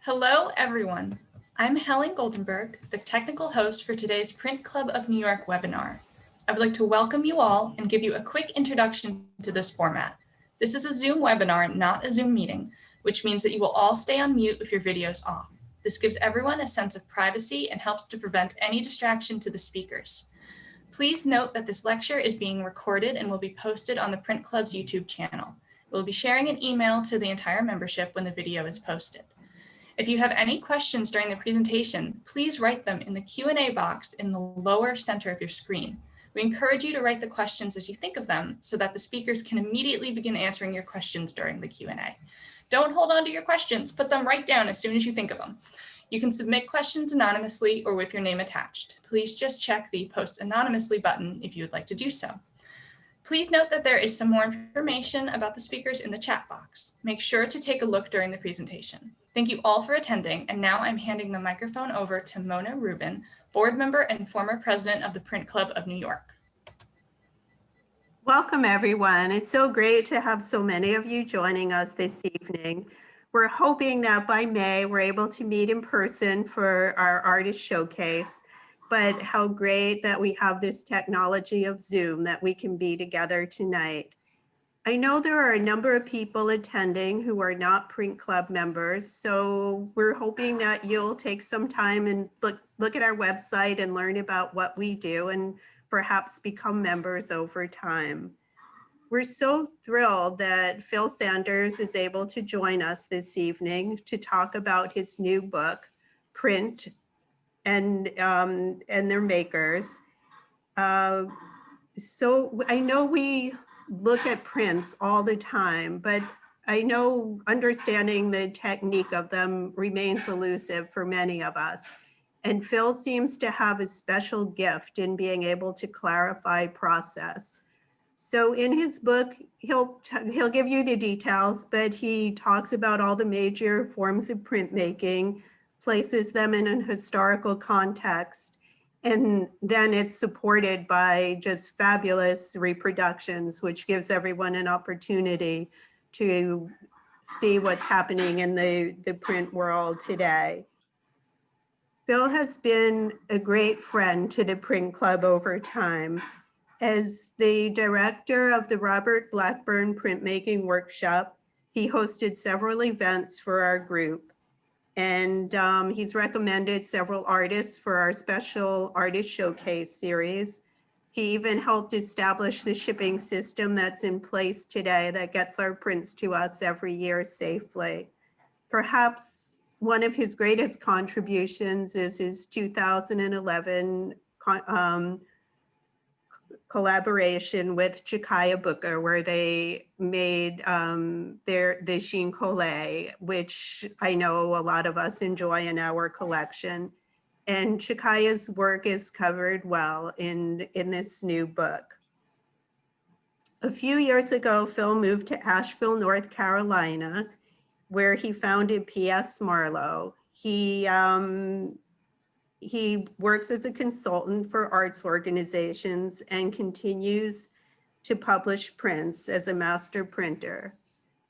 Hello, everyone. I'm Helen Goldenberg, the technical host for today's Print Club of New York webinar. I would like to welcome you all and give you a quick introduction to this format. This is a Zoom webinar, not a Zoom meeting, which means that you will all stay on mute with your videos off. This gives everyone a sense of privacy and helps to prevent any distraction to the speakers. Please note that this lecture is being recorded and will be posted on the Print Club's YouTube channel. We'll be sharing an email to the entire membership when the video is posted. If you have any questions during the presentation, please write them in the Q&A box in the lower center of your screen. We encourage you to write the questions as you think of them so that the speakers can immediately begin answering your questions during the Q&A. Don't hold on to your questions, put them right down as soon as you think of them. You can submit questions anonymously or with your name attached. Please just check the Post Anonymously button if you would like to do so. Please note that there is some more information about the speakers in the chat box. Make sure to take a look during the presentation. Thank you all for attending, and now I'm handing the microphone over to Mona Rubin, board member and former president of the Print Club of New York. Welcome, everyone. It's so great to have so many of you joining us this evening. We're hoping that by May, we're able to meet in person for our artist showcase, but how great that we have this technology of Zoom that we can be together tonight. I know there are a number of people attending who are not Print Club members, so we're hoping that you'll take some time and look at our website and learn about what we do and perhaps become members over time. We're so thrilled that Phil Sanders is able to join us this evening to talk about his new book, Print and Their Makers. So I know we look at prints all the time, but I know understanding the technique of them remains elusive for many of us. And Phil seems to have a special gift in being able to clarify process. So in his book, he'll give you the details, but he talks about all the major forms of printmaking, places them in an historical context, and then it's supported by just fabulous reproductions, which gives everyone an opportunity to see what's happening in the print world today. Phil has been a great friend to the Print Club over time. As the director of the Robert Blackburn Printmaking Workshop, he hosted several events for our group. And he's recommended several artists for our special artist showcase series. He even helped establish the shipping system that's in place today that gets our prints to us every year safely. Perhaps one of his greatest contributions is his 2011 collaboration with Jakaya Booker, where they made the Jean Collet, which I know a lot of us enjoy in our collection. And Jakaya's work is covered well in this new book. A few years ago, Phil moved to Asheville, North Carolina, where he founded P.S. Marlowe. He works as a consultant for arts organizations and continues to publish prints as a master printer.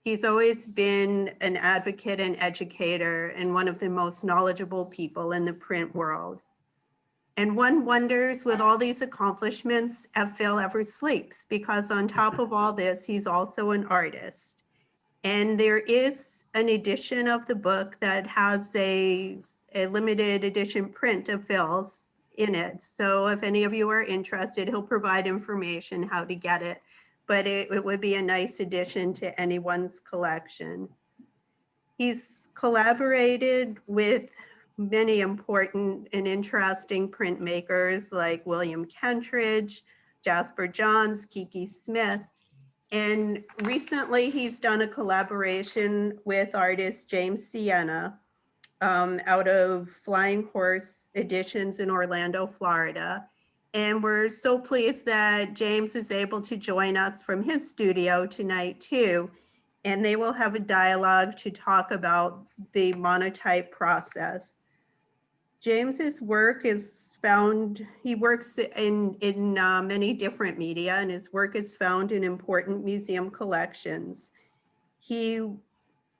He's always been an advocate and educator and one of the most knowledgeable people in the print world. And one wonders, with all these accomplishments, if Phil ever sleeps, because on top of all this, he's also an artist. And there is an edition of the book that has a limited edition print of Phil's in it. So if any of you are interested, he'll provide information how to get it, but it would be a nice addition to anyone's collection. He's collaborated with many important and interesting printmakers like William Kentridge, Jasper Johns, Kiki Smith. And recently he's done a collaboration with artist James Siena out of Flying Horse Editions in Orlando, Florida. And we're so pleased that James is able to join us from his studio tonight too. And they will have a dialogue to talk about the monotype process. James's work is found, he works in many different media, and his work is found in important museum collections. He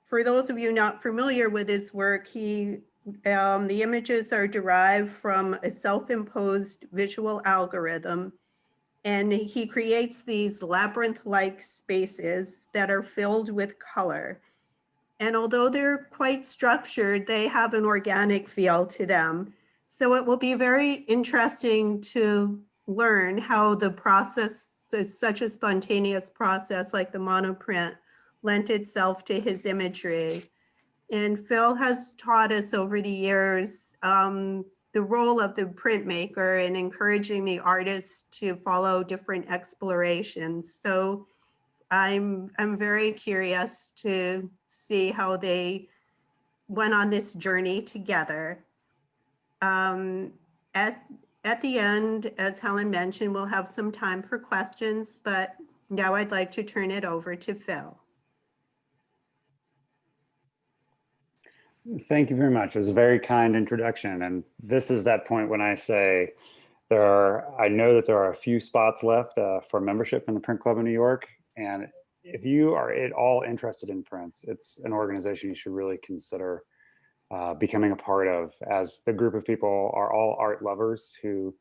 For those of you not familiar with his work, the images are derived from a self-imposed visual algorithm, and he creates these labyrinth-like spaces that are filled with color. And although they're quite structured, they have an organic feel to them. So it will be very interesting to learn how the process is such a spontaneous process like the monoprint lent itself to his imagery. And Phil has taught us over the years the role of the printmaker in encouraging the artists to follow different explorations. So I'm very curious to see how they went on this journey together. At the end, as Helen mentioned, we'll have some time for questions, but now I'd like to turn it over to Phil. Thank you very much. It was a very kind introduction. And this is that point when I say I know that there are a few spots left for membership in the Print Club of New York. And if you are at all interested in prints, it's an organization you should really consider becoming a part of, as the group of people are all art lovers who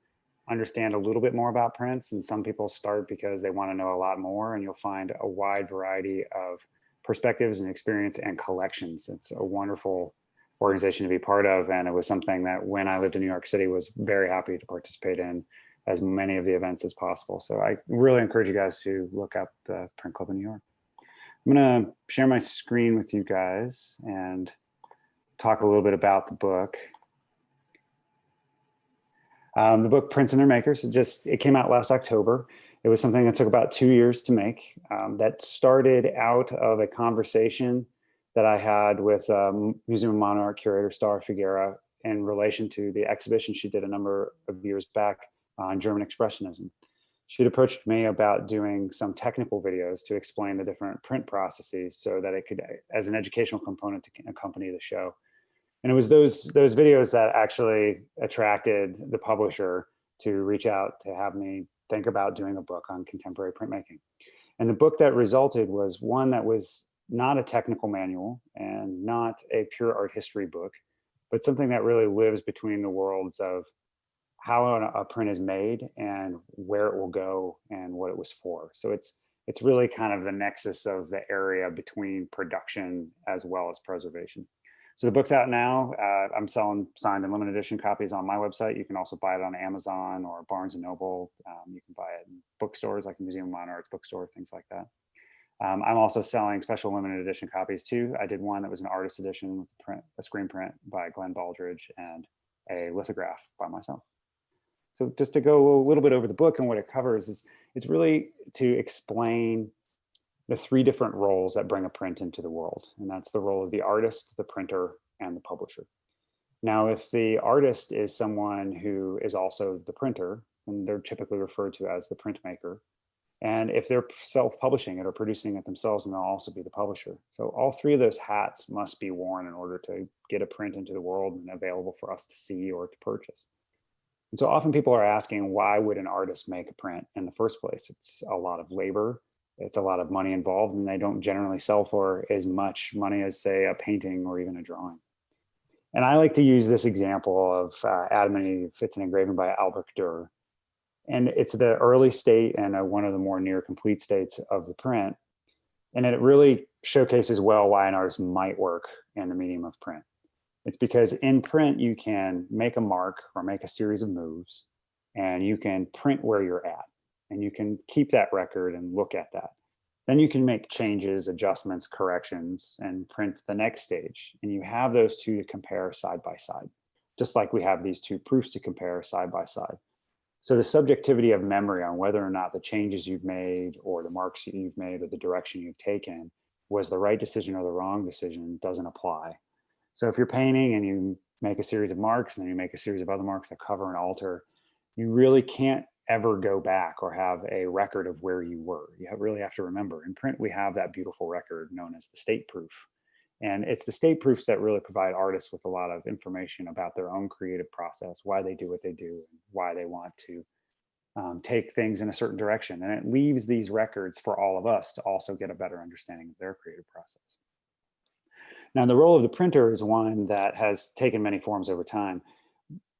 understand a little bit more about prints. And some people start because they want to know a lot more, and you'll find a wide variety of perspectives and experience and collections. It's a wonderful organization to be part of. And it was something that when I lived in New York City was very happy to participate in as many of the events as possible. So I really encourage you guys to look up the Print Club in New York. I'm gonna share my screen with you guys and talk a little bit about the book. The book Prints and Their Makers, it came out last October. It was something that took about 2 years to make. That started out of a conversation that I had with Museum of Modern Art curator Star Figuera in relation to the exhibition she did a number of years back on German Expressionism. She'd approached me about doing some technical videos to explain the different print processes so that it could, as an educational component, to accompany the show. And it was those videos that actually attracted the publisher to reach out to have me think about doing a book on contemporary printmaking. And the book that resulted was one that was not a technical manual and not a pure art history book, but something that really lives between the worlds of how a print is made and where it will go and what it was for. So it's really kind of the nexus of the area between production as well as preservation. So the book's out now. I'm selling signed and limited edition copies on my website. You can also buy it on Amazon or Barnes & Noble. You can buy it in bookstores like the Museum of Modern Art's bookstore, things like that. I'm also selling special limited edition copies too. I did one that was an artist edition with a screen print by Glenn Baldridge and a lithograph by myself. So just to go a little bit over the book and what it covers is it's really to explain the 3 different roles that bring a print into the world. And that's the role of the artist, the printer, and the publisher. Now, if the artist is someone who is also the printer, then they're typically referred to as the printmaker. And if they're self-publishing it or producing it themselves, then they'll also be the publisher. So all 3 of those hats must be worn in order to get a print into the world and available for us to see or to purchase. And so often people are asking, why would an artist make a print in the first place? It's a lot of labor. It's a lot of money involved, and they don't generally sell for as much money as, say, a painting or even a drawing. And I like to use this example of Adam and Eve. It's an engraving by Albrecht Dürer. And it's the early state and one of the more near complete states of the print. And it really showcases well why an artist might work in the medium of print. It's because in print, you can make a mark or make a series of moves, and you can print where you're at. And you can keep that record and look at that. Then you can make changes, adjustments, corrections, and print the next stage. And you have those 2 to compare side by side, just like we have these 2 proofs to compare side by side. So the subjectivity of memory on whether or not the changes you've made or the marks that you've made or the direction you've taken was the right decision or the wrong decision doesn't apply. So if you're painting and you make a series of marks and then you make a series of other marks that cover and alter, you really can't ever go back or have a record of where you were. You really have to remember. In print, we have that beautiful record known as the state proof. And it's the state proofs that really provide artists with a lot of information about their own creative process, why they do what they do, and why they want to take things in a certain direction. And it leaves these records for all of us to also get a better understanding of their creative process. Now, the role of the printer is one that has taken many forms over time.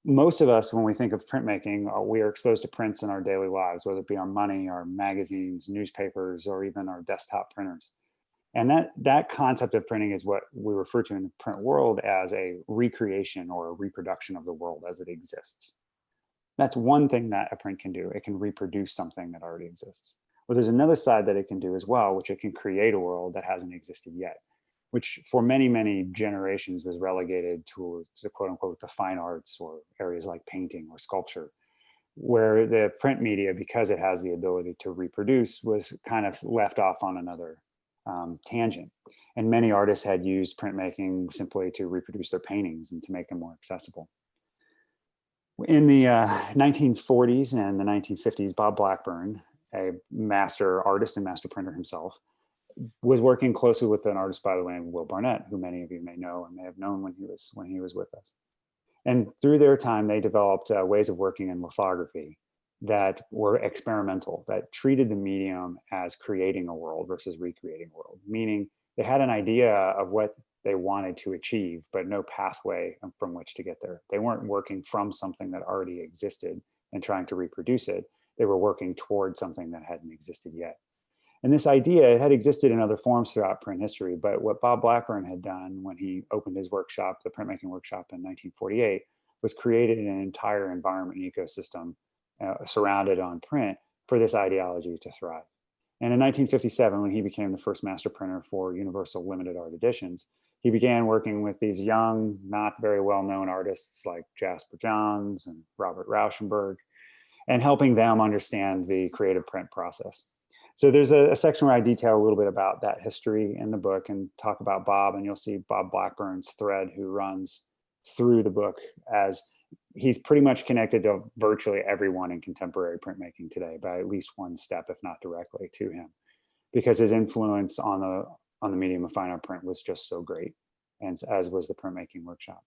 Most of us, when we think of printmaking, we are exposed to prints in our daily lives, whether it be our money, our magazines, newspapers, or even our desktop printers. And that concept of printing is what we refer to in the print world as a recreation or a reproduction of the world as it exists. That's one thing that a print can do. It can reproduce something that already exists. Well, there's another side that it can do as well, which it can create a world that hasn't existed yet, which for many, many generations was relegated to quote unquote the fine arts or areas like painting or sculpture, where the print media, because it has the ability to reproduce, was kind of left off on another tangent. And many artists had used printmaking simply to reproduce their paintings and to make them more accessible. In the 1940s and the 1950s, Bob Blackburn, a master artist and master printer himself, was working closely with an artist by the name of Will Barnett, who many of you may know and may have known when he was with us. And through their time, they developed ways of working in lithography that were experimental, that treated the medium as creating a world versus recreating a world, meaning they had an idea of what they wanted to achieve, but no pathway from which to get there. They weren't working from something that already existed and trying to reproduce it. They were working towards something that hadn't existed yet. And this idea had existed in other forms throughout print history, but what Bob Blackburn had done when he opened his workshop, the printmaking workshop in 1948, was created an entire environment and ecosystem surrounded on print for this ideology to thrive. And in 1957, when he became the first master printer for Universal Limited Art Editions, he began working with these young, not very well-known artists like Jasper Johns and Robert Rauschenberg, and helping them understand the creative print process. So there's a section where I detail a little bit about that history in the book and talk about Bob, and you'll see Bob Blackburn's thread who runs through the book, as he's pretty much connected to virtually everyone in contemporary printmaking today by at least one step, if not directly to him, because his influence on the medium of fine art print was just so great, and as was the printmaking workshop.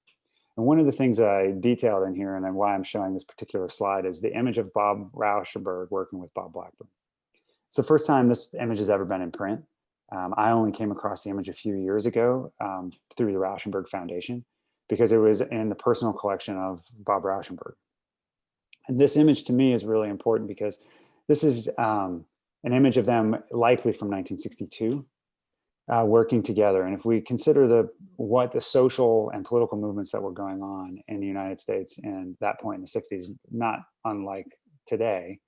And one of the things that I detailed in here, and then why I'm showing this particular slide, is the image of Bob Rauschenberg working with Bob Blackburn. It's the first time this image has ever been in print. I only came across the image a few years ago through the Rauschenberg Foundation, because it was in the personal collection of Bob Rauschenberg. And this image to me is really important because this is an image of them likely from 1962 working together. And if we consider what the social and political movements that were going on in the United States in that point in the 60s, not unlike today,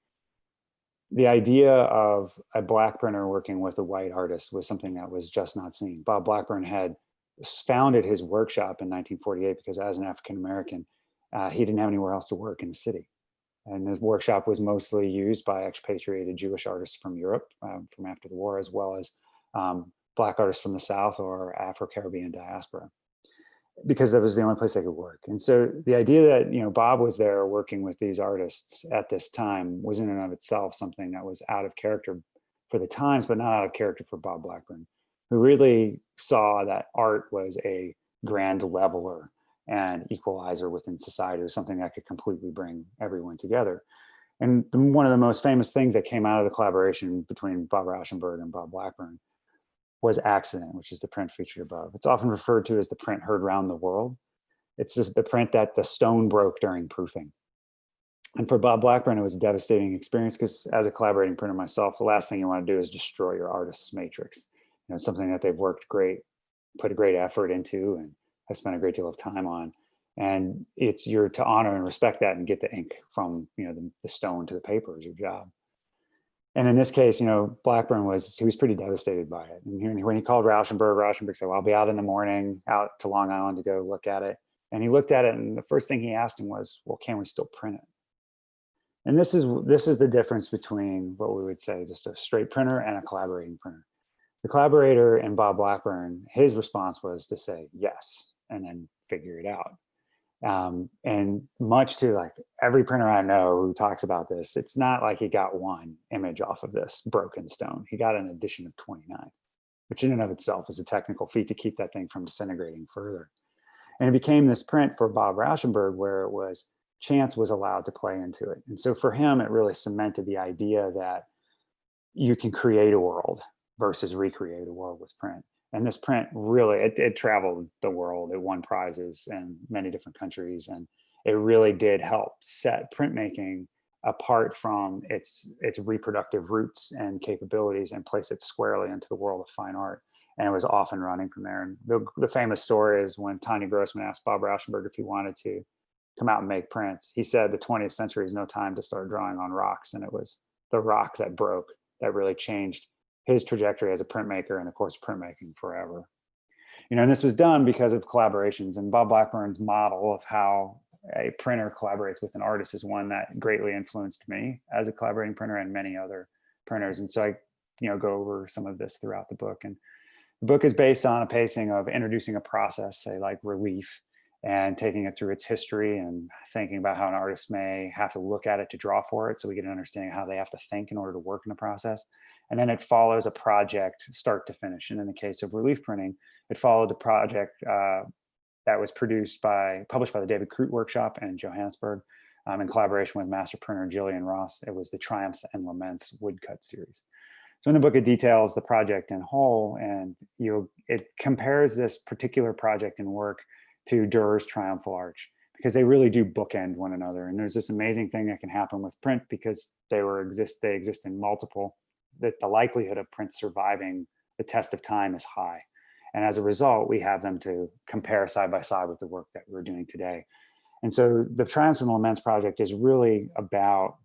the idea of a Black printer working with a white artist was something that was just not seen. Bob Blackburn had founded his workshop in 1948 because as an African-American, he didn't have anywhere else to work in the city. And the workshop was mostly used by expatriated Jewish artists from Europe from after the war, as well as Black artists from the South or Afro-Caribbean diaspora, because that was the only place they could work. And so the idea that Bob was there working with these artists at this time was in and of itself something that was out of character for the times, but not out of character for Bob Blackburn, who really saw that art was a grand leveler and equalizer within society. It was something that could completely bring everyone together. And one of the most famous things that came out of the collaboration between Bob Rauschenberg and Bob Blackburn was Accident, which is the print featured above. It's often referred to as the print heard round the world. It's the print that the stone broke during proofing. And for Bob Blackburn, it was a devastating experience because as a collaborating printer myself, the last thing you want to do is destroy your artist's matrix. Something that they've put a great effort into and have spent a great deal of time on. And you're to honor and respect that and get the ink from the stone to the paper is your job. And in this case, Blackburn was pretty devastated by it. And when he called Rauschenberg said, well, I'll be out in the morning, out to Long Island to go look at it. And he looked at it, and the first thing he asked him was, well, can we still print it? And this is the difference between what we would say just a straight printer and a collaborating printer. The collaborator in Bob Blackburn, his response was to say yes, and then figure it out. And much to like every printer I know who talks about this, it's not like he got one image off of this broken stone. He got an addition of 29, which in and of itself is a technical feat to keep that thing from disintegrating further. And it became this print for Bob Rauschenberg where chance was allowed to play into it. And so for him, it really cemented the idea that you can create a world versus recreate a world with print. And this print really, it traveled the world. It won prizes in many different countries. And it really did help set printmaking apart from its reproductive roots and capabilities and place it squarely into the world of fine art. And it was off and running from there. And the famous story is when Tanya Grossman asked Bob Rauschenberg if he wanted to come out and make prints. He said the 20th century is no time to start drawing on rocks. And it was the rock that broke that really changed his trajectory as a printmaker and of course printmaking forever. And this was done because of collaborations, and Bob Blackburn's model of how a printer collaborates with an artist is one that greatly influenced me as a collaborating printer and many other printers. And so I go over some of this throughout the book. And the book is based on a pacing of introducing a process, say like relief, and taking it through its history and thinking about how an artist may have to look at it to draw for it, so we get an understanding of how they have to think in order to work in the process. And then it follows a project start to finish. And in the case of relief printing, it followed the project that was published by the David Crute Workshop in Johannesburg in collaboration with master printer Jillian Ross. It was the Triumphs and Laments woodcut series. So in the book, it details the project in whole, and it compares this particular project and work to Durer's Triumphal Arch, because they really do bookend one another. And there's this amazing thing that can happen with print because they exist in multiple, that the likelihood of print surviving the test of time is high. And as a result, we have them to compare side by side with the work that we're doing today. And so the Triumphs and Laments project is really about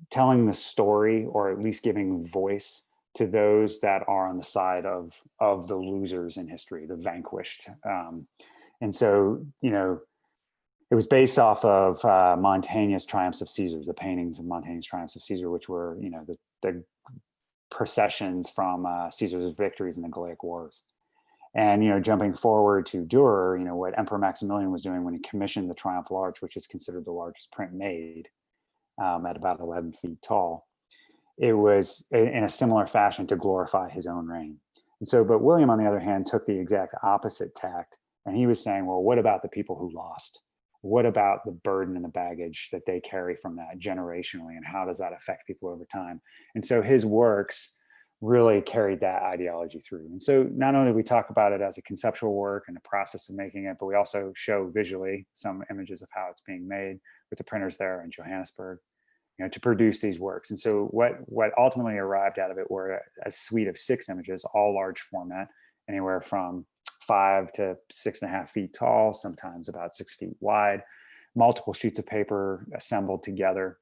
telling the story, or at least giving voice to those that are on the side of the losers in history, the vanquished. And so, it was based off of Mantegna's Triumphs of Caesar, the paintings of Mantegna's Triumphs of Caesar, which were, the processions from Caesar's victories in the Gallic Wars. And, jumping forward to Dürer, what Emperor Maximilian was doing when he commissioned the Triumphal Arch, which is considered the largest print made at about 11 feet tall. It was in a similar fashion to glorify his own reign. And so, but William, on the other hand, took the exact opposite tact. And he was saying, well, what about the people who lost? What about the burden and the baggage that they carry from that generationally? And how does that affect people over time? And so his works really carried that ideology through. And so not only do we talk about it as a conceptual work and the process of making it, but we also show visually some images of how it's being made with the printers there in Johannesburg, to produce these works. And so what ultimately arrived out of it were a suite of 6 images, all large format, anywhere from 5 to 6.5 feet tall, sometimes about 6 feet wide, multiple sheets of paper assembled together.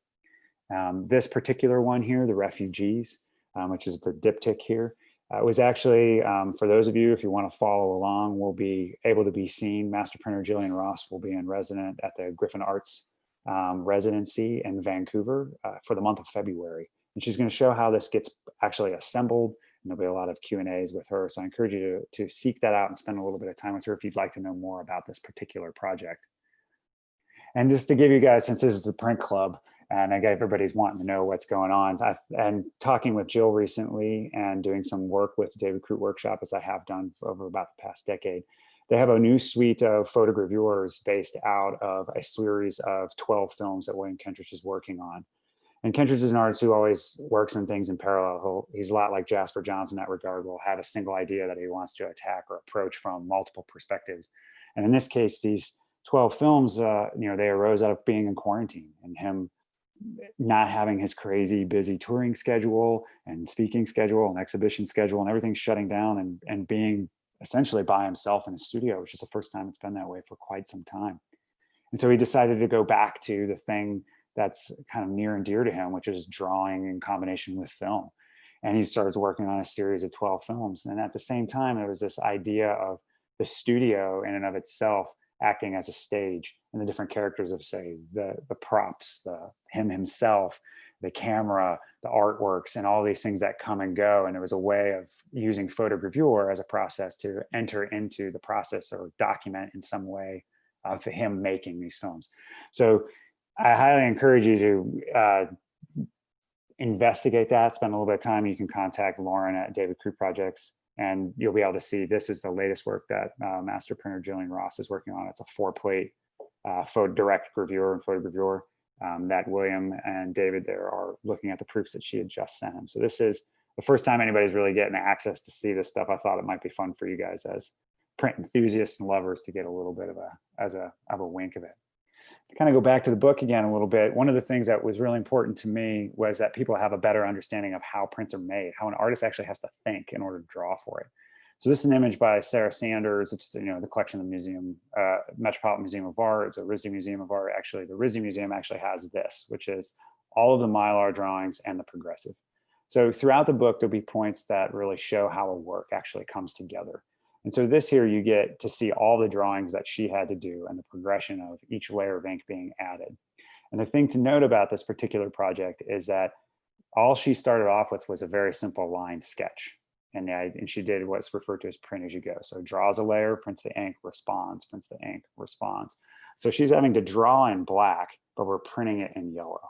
This particular one here, the refugees, which is the diptych here, was actually, for those of you, if you want to follow along, will be able to be seen. Master printer Jillian Ross will be in resident at the Griffin Arts residency in Vancouver for the month of February. And she's going to show how this gets actually assembled. And there'll be a lot of Q&As with her. So I encourage you to seek that out and spend a little bit of time with her if you'd like to know more about this particular project. And just to give you guys, since this is the print club, and I guess everybody's wanting to know what's going on, and talking with Jill recently and doing some work with David Crute Workshop, as I have done over about the past decade, they have a new suite of photogravures based out of a series of 12 films that William Kentridge is working on. And Kentridge is an artist who always works on things in parallel. He's a lot like Jasper Johns in that regard. Will have a single idea that he wants to attack or approach from multiple perspectives. And in this case, these 12 films, they arose out of being in quarantine and him not having his crazy busy touring schedule and speaking schedule and exhibition schedule and everything shutting down and being essentially by himself in his studio, which is the first time it's been that way for quite some time. And so he decided to go back to the thing that's kind of near and dear to him, which is drawing in combination with film. And he starts working on a series of 12 films. And at the same time, there was this idea of the studio in and of itself acting as a stage, and the different characters of, say, the props, him himself, the camera, the artworks, and all these things that come and go. And it was a way of using photogravure as a process to enter into the process or document in some way of him making these films. So I highly encourage you to investigate that, spend a little bit of time. You can contact Lauren at David Crute Projects, and you'll be able to see this is the latest work that master printer Jillian Ross is working on. It's a 4-plate direct gravure and photogravure that William and David there are looking at the proofs that she had just sent him. So this is the first time anybody's really getting access to see this stuff, I thought it might be fun for you guys as print enthusiasts and lovers to get a little bit of a wink of it. To kind of go back to the book again a little bit, one of the things that was really important to me was that people have a better understanding of how prints are made, how an artist actually has to think in order to draw for it. So this is an image by Sarah Sanders, which is, the collection of the museum, Metropolitan Museum of Art, the RISD Museum of Art. Actually, the RISD Museum actually has this, which is all of the Mylar drawings and the progressive. So throughout the book, there'll be points that really show how a work actually comes together. And so this here, you get to see all the drawings that she had to do and the progression of each layer of ink being added. And the thing to note about this particular project is that all she started off with was a very simple line sketch. And she did what's referred to as print as you go. So draws a layer, prints the ink, responds, prints the ink, responds. So she's having to draw in black, but we're printing it in yellow.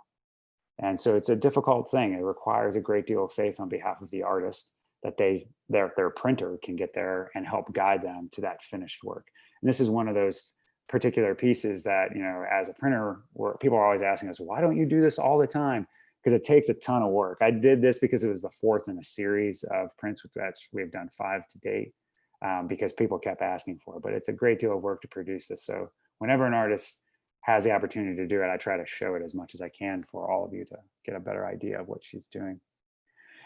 And so it's a difficult thing. It requires a great deal of faith on behalf of the artist that their printer can get there and help guide them to that finished work. And this is one of those particular pieces that, as a printer, where people are always asking us, why don't you do this all the time? Because it takes a ton of work. I did this because it was the fourth in a series of prints that we've done 5 to date, because people kept asking for it. But it's a great deal of work to produce this. So whenever an artist has the opportunity to do it, I try to show it as much as I can for all of you to get a better idea of what she's doing.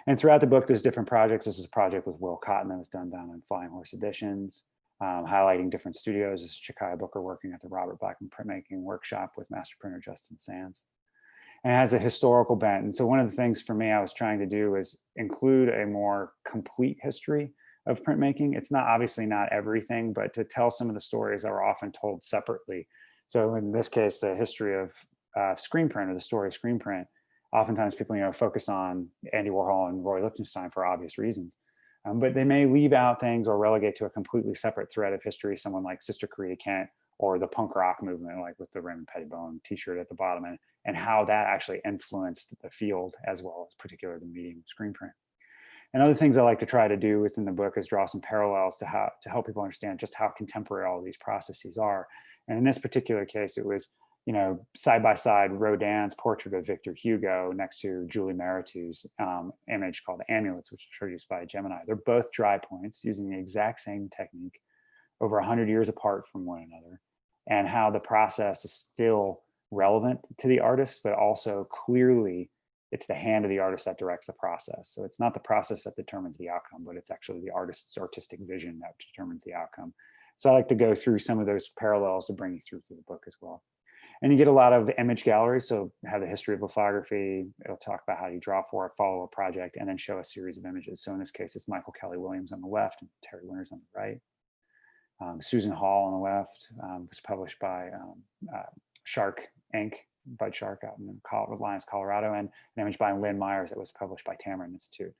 And throughout the book, there's different projects. This is a project with Will Cotton that was done down on Flying Horse Editions, highlighting different studios. This is Chikai Booker working at the Robert Blackman Printmaking Workshop with master printer Justin Sands. And it has a historical bent. And so one of the things for me I was trying to do is include a more complete history of printmaking. It's obviously not everything, but to tell some of the stories that were often told separately. So in this case, the history of screen print, or the story of screen print, oftentimes people focus on Andy Warhol and Roy Lichtenstein for obvious reasons. But they may leave out things or relegate to a completely separate thread of history, someone like Sister Corita Kent or the punk rock movement, like with the Raymond Pettibone t-shirt at the bottom, and how that actually influenced the field as well as particularly the medium of screen print. And other things I like to try to do within the book is draw some parallels to help people understand just how contemporary all of these processes are. And in this particular case, it was, side by side Rodin's portrait of Victor Hugo next to Julie Maritu's image called Amulets, which was produced by Gemini. They're both dry points using the exact same technique over 100 years apart from one another, and how the process is still relevant to the artist, but also clearly it's the hand of the artist that directs the process. So it's not the process that determines the outcome, but it's actually the artist's artistic vision that determines the outcome. So I like to go through some of those parallels to bring you through the book as well. And you get a lot of image galleries. So have the history of lithography. It'll talk about how you draw for it, follow a project, and then show a series of images. So in this case, it's Michael Kelly Williams on the left and Terry Winters on the right. Susan Hall on the left was published by Shark Inc., Bud Shark out in Lyons, Colorado, and an image by Lynn Myers that was published by Tamara Institute.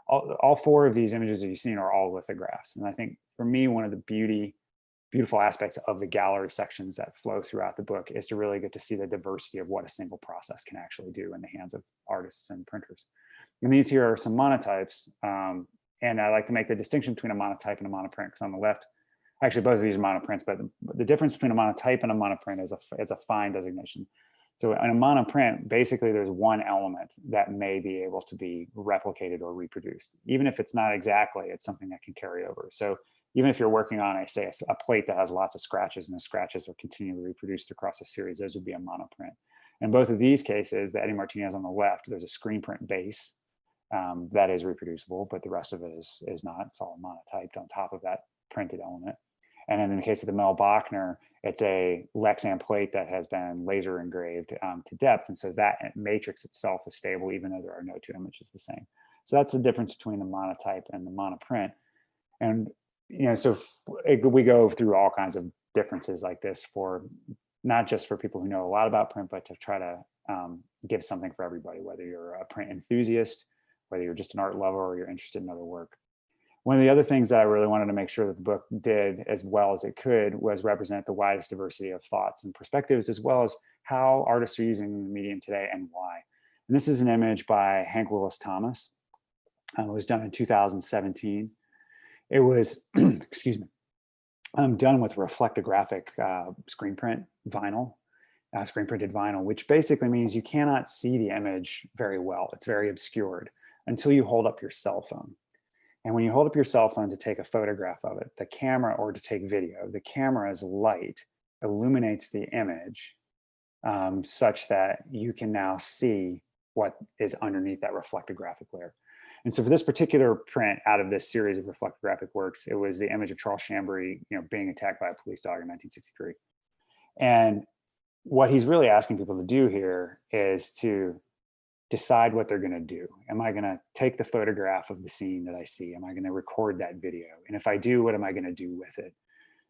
All 4 of these images that you've seen are all lithographs. And I think for me, one of the beautiful aspects of the gallery sections that flow throughout the book is to really get to see the diversity of what a single process can actually do in the hands of artists and printers. And these here are some monotypes. And I like to make the distinction between a monotype and a monoprint, because on the left, actually both of these are monoprints, but the difference between a monotype and a monoprint is a fine designation. So in a monoprint, basically there's one element that may be able to be replicated or reproduced. Even if it's not exactly, it's something that can carry over. So even if you're working on, say, a plate that has lots of scratches, and the scratches are continually reproduced across a series, those would be a monoprint. In both of these cases, the Eddie Martinez on the left, there's a screen print base that is reproducible, but the rest of it is not. It's all monotyped on top of that printed element. And then in the case of the Mel Bachner, it's a Lexan plate that has been laser engraved to depth. And so that matrix itself is stable, even though there are no 2 images the same. So that's the difference between the monotype and the monoprint. And, so we go through all kinds of differences like this, for not just for people who know a lot about print, but to try to give something for everybody, whether you're a print enthusiast, whether you're just an art lover, or you're interested in other work. One of the other things that I really wanted to make sure that the book did as well as it could was represent the widest diversity of thoughts and perspectives, as well as how artists are using the medium today and why. And this is an image by Hank Willis Thomas. It was done in 2017. It was, excuse me, done with reflectographic screen printed vinyl, which basically means you cannot see the image very well. It's very obscured. until you hold up your cell phone. And when you hold up your cell phone to take a photograph of it, the camera, or to take video, the camera's light illuminates the image such that you can now see what is underneath that reflected graphic layer. And so for this particular print out of this series of reflected graphic works, it was the image of Charles Chambry, being attacked by a police dog in 1963. And what he's really asking people to do here is to decide what they're going to do. Am I going to take the photograph of the scene that I see? Am I going to record that video? And if I do, what am I going to do with it?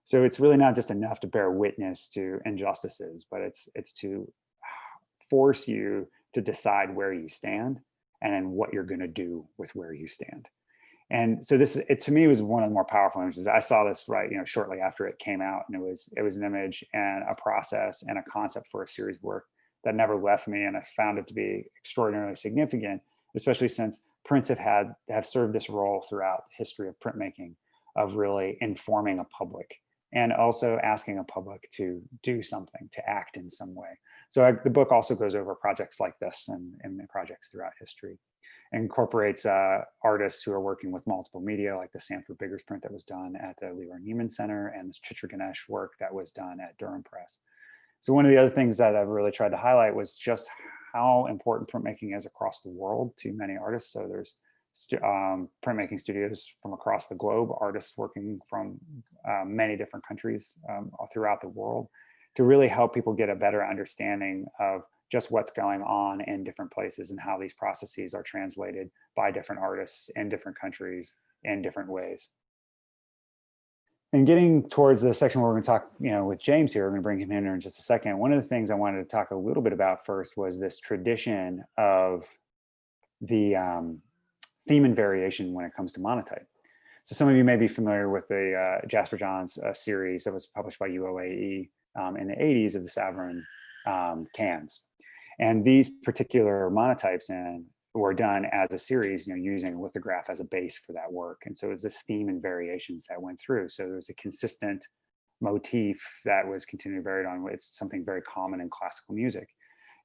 So it's really not just enough to bear witness to injustices, but it's to force you to decide where you stand and what you're going to do with where you stand. And so it to me was one of the more powerful images. I saw this shortly after it came out, and it was an image and a process and a concept for a series of work that never left me, and I found it to be extraordinarily significant, especially since prints have served this role throughout the history of printmaking, of really informing a public and also asking a public to do something, to act in some way. So the book also goes over projects like this and projects throughout history. It incorporates artists who are working with multiple media, like the Sanford Biggers print that was done at the Leroy Neiman Center, and this Chitra Ganesh work that was done at Durham Press. So one of the other things that I've really tried to highlight was just how important printmaking is across the world to many artists. So there's printmaking studios from across the globe, artists working from many different countries throughout the world, to really help people get a better understanding of just what's going on in different places and how these processes are translated by different artists in different countries in different ways. And getting towards the section where we're going to talk, with James here, we're going to bring him in just a second. One of the things I wanted to talk a little bit about first was this tradition of the theme and variation when it comes to monotype. So some of you may be familiar with the Jasper Johns series that was published by UOAE in the 80s of the Savarin cans. And these particular monotypes were done as a series, using a lithograph as a base for that work. And so it was this theme and variations that went through. So there was a consistent motif that was continually varied on. It's something very common in classical music.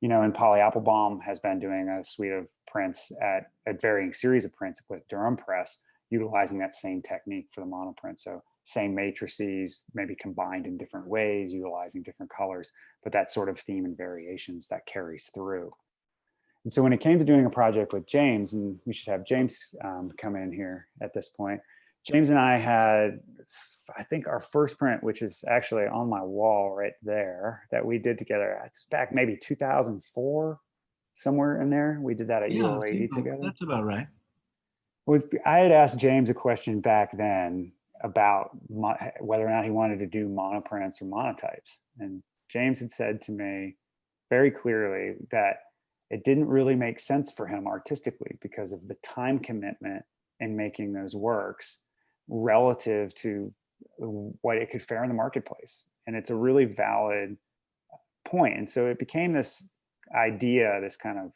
And Polly Applebaum has been doing a suite of prints at a varying series of prints with Durham Press, utilizing that same technique for the monoprint. So same matrices, maybe combined in different ways, utilizing different colors, but that sort of theme and variations that carries through. And so when it came to doing a project with James, and we should have James come in here at this point, James and I had, I think, our first print, which is actually on my wall right there, that we did together. It's back maybe 2004, somewhere in there. We did that at UOAE together. That's about right. I had asked James a question back then about whether or not he wanted to do monoprints or monotypes. And James had said to me very clearly that it didn't really make sense for him artistically because of the time commitment in making those works relative to what it could fare in the marketplace. And it's a really valid point. And so it became this idea, this kind of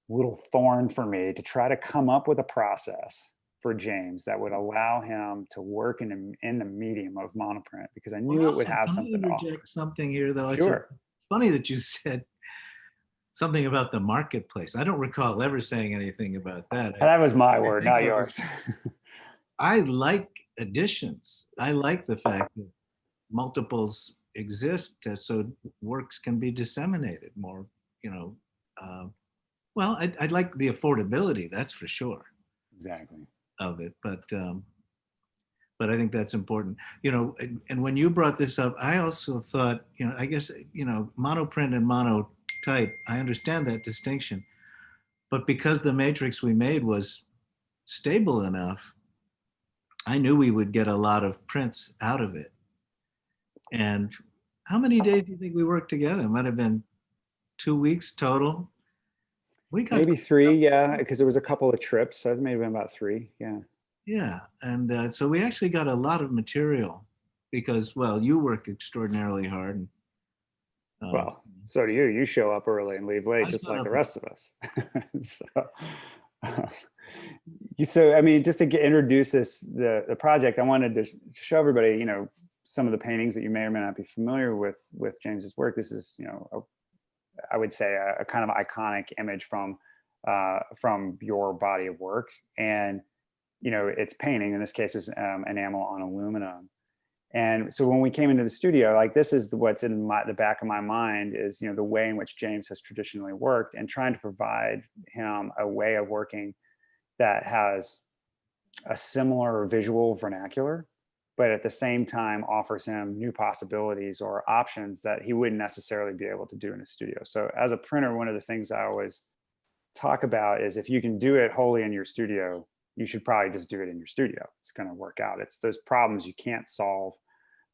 little thorn for me to try to come up with a process for James that would allow him to work in the medium of monoprint, because I knew it would have something to offer. Something here, though. Sure. It's funny that you said something about the marketplace. I don't recall ever saying anything about that. That was my word, not yours. I like editions. I like the fact that multiples exist so works can be disseminated more, well, I'd like the affordability, that's for sure. Exactly. Of it, but I think that's important. And when you brought this up, I also thought, I guess, monoprint and monotype, I understand that distinction, but because the matrix we made was stable enough, I knew we would get a lot of prints out of it. And how many days do you think we worked together? It might have been 2 weeks total. We got maybe 3, yeah, because there was a couple of trips, so it may have been about 3, yeah. Yeah, and so we actually got a lot of material because, well, you work extraordinarily hard. Well, so do you. You show up early and leave late, just like the rest of us. So, I mean, just to introduce the project, I wanted to show everybody, some of the paintings that you may or may not be familiar with James's work. This is, I would say a kind of iconic image from from your body of work. And, you know, it's painting, in this case was enamel on aluminum. And so when we came into the studio, like this is what's in the back of my mind is, you know, the way in which James has traditionally worked, and trying to provide him a way of working that has a similar visual vernacular, but at the same time offers him new possibilities or options that he wouldn't necessarily be able to do in a studio. So as a printer, one of the things I always talk about is if you can do it wholly in your studio, you should probably just do it in your studio. It's going to work out. It's those problems you can't solve,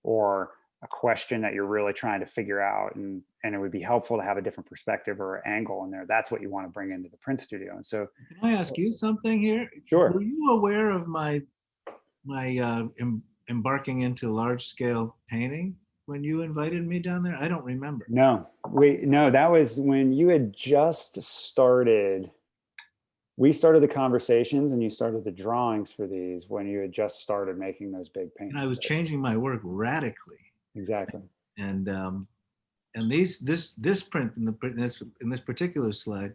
or a question that you're really trying to figure out, and it would be helpful to have a different perspective or angle in there. That's what you want to bring into the print studio. And so, Can I ask you something here? sure. Were you aware of my embarking into large scale painting when you invited me down there? I don't remember. No, that was when you had just started. We started the conversations and you started the drawings for these when you had just started making those big paintings. And I was changing my work radically. Exactly. And this print in this particular slide,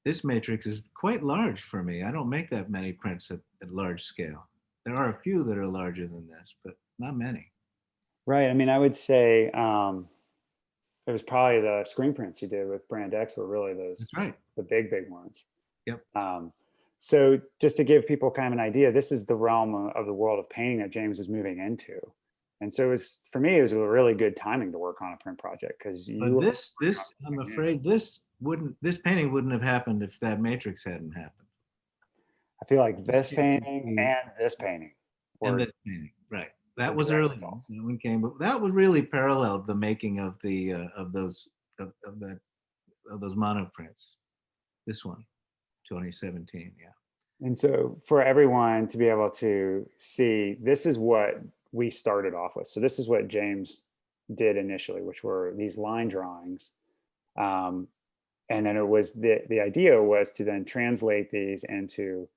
this matrix is quite large for me. I don't make that many prints at large scale. There are a few that are larger than this, but not many. Right. I mean, I would say it was probably the screen prints you did with Brand X were really those. That's right. The big ones. Yep. So just to give people kind of an idea, this is the realm of the world of painting that James was moving into. And so for me, it was a really good timing to work on a print project, because I'm afraid this painting wouldn't have happened if that matrix hadn't happened. I feel like this painting and this painting. And this painting, right. That was early. That one came, but that was really paralleled the making of the of those monoprints. This one, 2017, yeah. And so for everyone to be able to see, this is what we started off with. So this is what James did initially, which were these line drawings. And then it was the idea was to then translate these into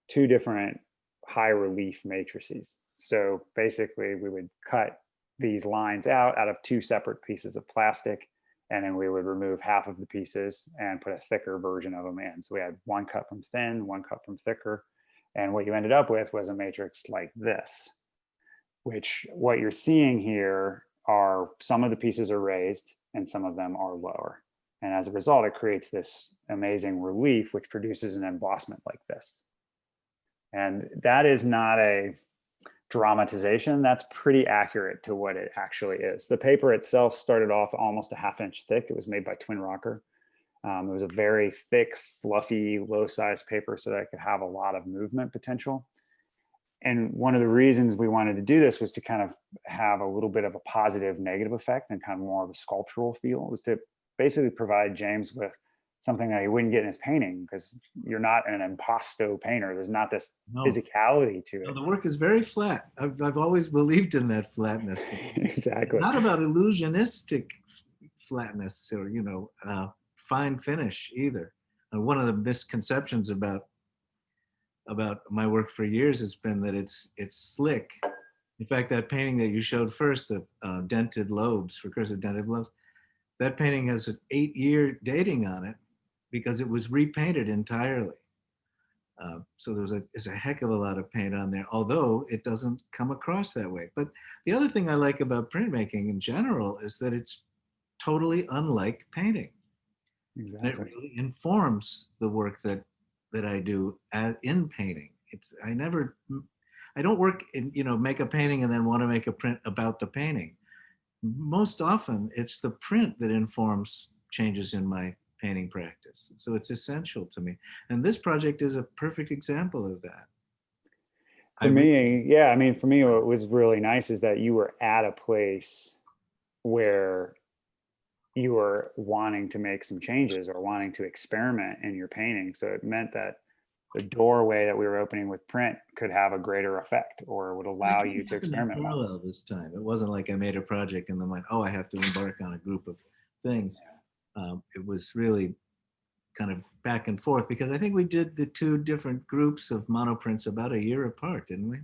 two different high relief matrices. So basically we would cut these lines out of two separate pieces of plastic, and then we would remove half of the pieces and put a thicker version of them in. So we had one cut from thin, one cut from thicker. And what you ended up with was a matrix like this, which what you're seeing here are some of the pieces are raised and some of them are lower. And as a result, it creates this amazing relief, which produces an embossment like this. And that is not a dramatization. That's pretty accurate to what it actually is. The paper itself started off almost a ½ inch thick. It was made by Twin Rocker. It was a very thick, fluffy, low-size paper so that it could have a lot of movement potential. And one of the reasons we wanted to do this was to kind of have a little bit of a positive negative effect and kind of more of a sculptural feel. It was to basically provide James with something that he wouldn't get in his painting, because you're not an impasto painter. There's not this physicality to it. No, the work is very flat. I've always believed in that flatness. Exactly. Not about illusionistic flatness or, fine finish either. And one of the misconceptions about my work for years has been that it's slick. In fact, that painting that you showed first, the dented lobes, recursive dented lobes, that painting has an 8-year dating on it because it was repainted entirely. So there's a heck of a lot of paint on there, although it doesn't come across that way. But the other thing I like about printmaking in general is that it's totally unlike painting. Exactly. And it really informs the work that I do in painting. I don't work in, make a painting and then want to make a print about the painting. Most often it's the print that informs changes in my painting practice. So it's essential to me. And this project is a perfect example of that. For me, what was really nice is that you were at a place where you were wanting to make some changes or wanting to experiment in your painting. So it meant that the doorway that we were opening with print could have a greater effect, or would allow you to experiment. Parallel this time. It wasn't like I made a project and then went, oh, I have to embark on a group of things. It was really kind of back and forth, because I think we did the two different groups of monoprints about a year apart, didn't we?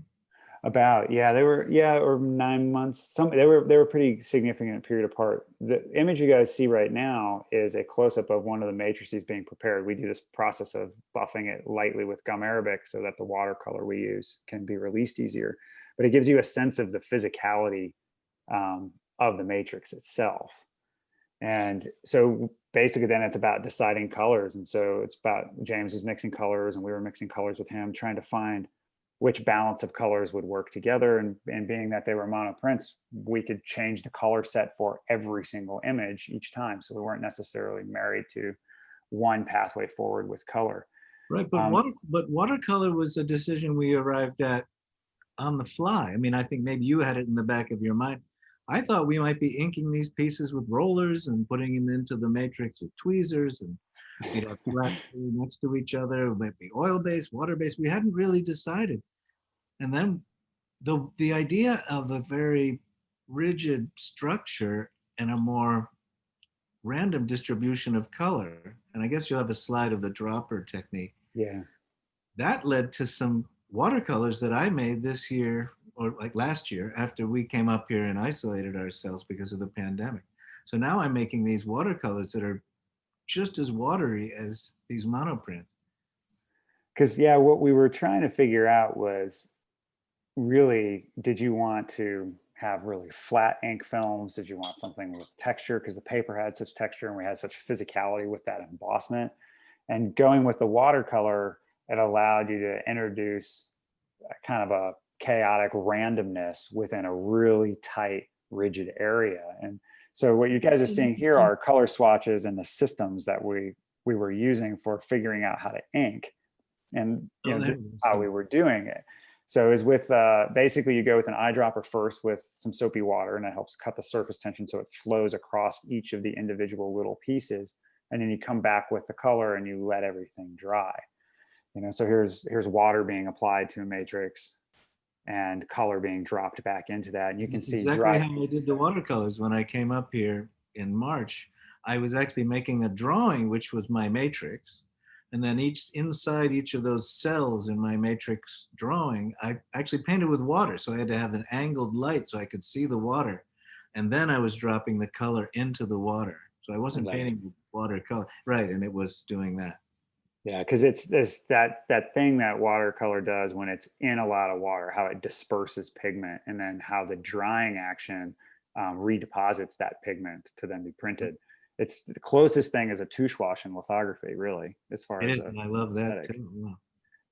They were, or 9 months. They were pretty significant period apart. The image you guys see right now is a close-up of one of the matrices being prepared. We do this process of buffing it lightly with gum arabic so that the watercolor we use can be released easier. But it gives you a sense of the physicality of the matrix itself. And so basically then it's about deciding colors. And so it's about James was mixing colors and we were mixing colors with him, trying to find which balance of colors would work together. And being that they were mono prints, we could change the color set for every single image each time. So we weren't necessarily married to one pathway forward with color. Right, but watercolor was a decision we arrived at on the fly. I mean, I think maybe you had it in the back of your mind. I thought we might be inking these pieces with rollers and putting them into the matrix with tweezers, and you'd have flat next to each other. It might be oil-based, water-based. We hadn't really decided. And then the idea of a very rigid structure and a more random distribution of color, and I guess you'll have a slide of the dropper technique. Yeah. That led to some watercolors that I made this year, or like last year, after we came up here and isolated ourselves because of the pandemic. So now I'm making these watercolors that are just as watery as these monoprints. Because what we were trying to figure out was really, did you want to have really flat ink films? Did you want something with texture? Because the paper had such texture and we had such physicality with that embossment. And going with the watercolor, it allowed you to introduce a kind of a chaotic randomness within a really tight, rigid area. And so what you guys are seeing here are color swatches and the systems that we were using for figuring out how to ink. And how we were doing it. So is with basically you go with an eyedropper first with some soapy water, and that helps cut the surface tension so it flows across each of the individual little pieces. And then you come back with the color and you let everything dry. So here's water being applied to a matrix and color being dropped back into that. And you can see exactly how I did the watercolors when I came up here in March. I was actually making a drawing, which was my matrix. And then inside each of those cells in my matrix drawing, I actually painted with water. So I had to have an angled light so I could see the water. And then I was dropping the color into the water. So I wasn't painting with watercolor. Right, and it was doing that. Yeah, because it's that thing that watercolor does when it's in a lot of water, how it disperses pigment, and then how the drying action redeposits that pigment to then be printed. It's the closest thing is a touche wash in lithography, really, as far as I love that too. Yeah.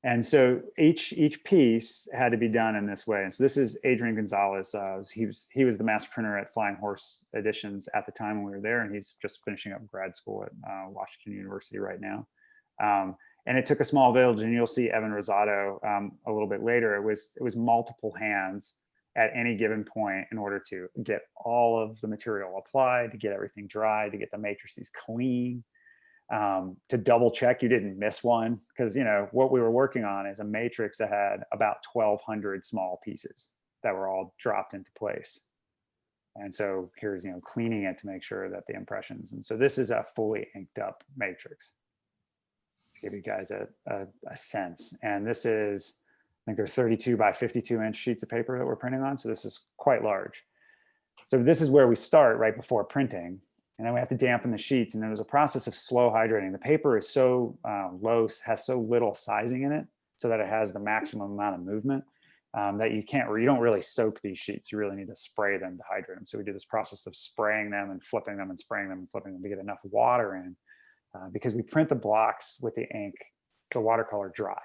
And so each piece had to be done in this way. And so this is Adrian Gonzalez. He was the master printer at Flying Horse Editions at the time when we were there, and he's just finishing up grad school at Washington University right now. And it took a small village, and you'll see Evan Rosado a little bit later. It was multiple hands at any given point in order to get all of the material applied, to get everything dry, to get the matrices clean, to double check you didn't miss one. Because what we were working on is a matrix that had about 1,200 small pieces that were all dropped into place. And so here's cleaning it to make sure that the impressions. And so this is a fully inked up matrix, to give you guys a sense. And this is, I think they're 32 by 52 inch sheets of paper that we're printing on. So this is quite large. So this is where we start right before printing. And then we have to dampen the sheets. And then there's a process of slow hydrating. The paper is so low, has so little sizing in it, so that it has the maximum amount of movement that you don't really soak these sheets. You really need to spray them to hydrate them. So we do this process of spraying them and flipping them and spraying them and flipping them to get enough water in. Because we print the blocks with the ink, the watercolor dry.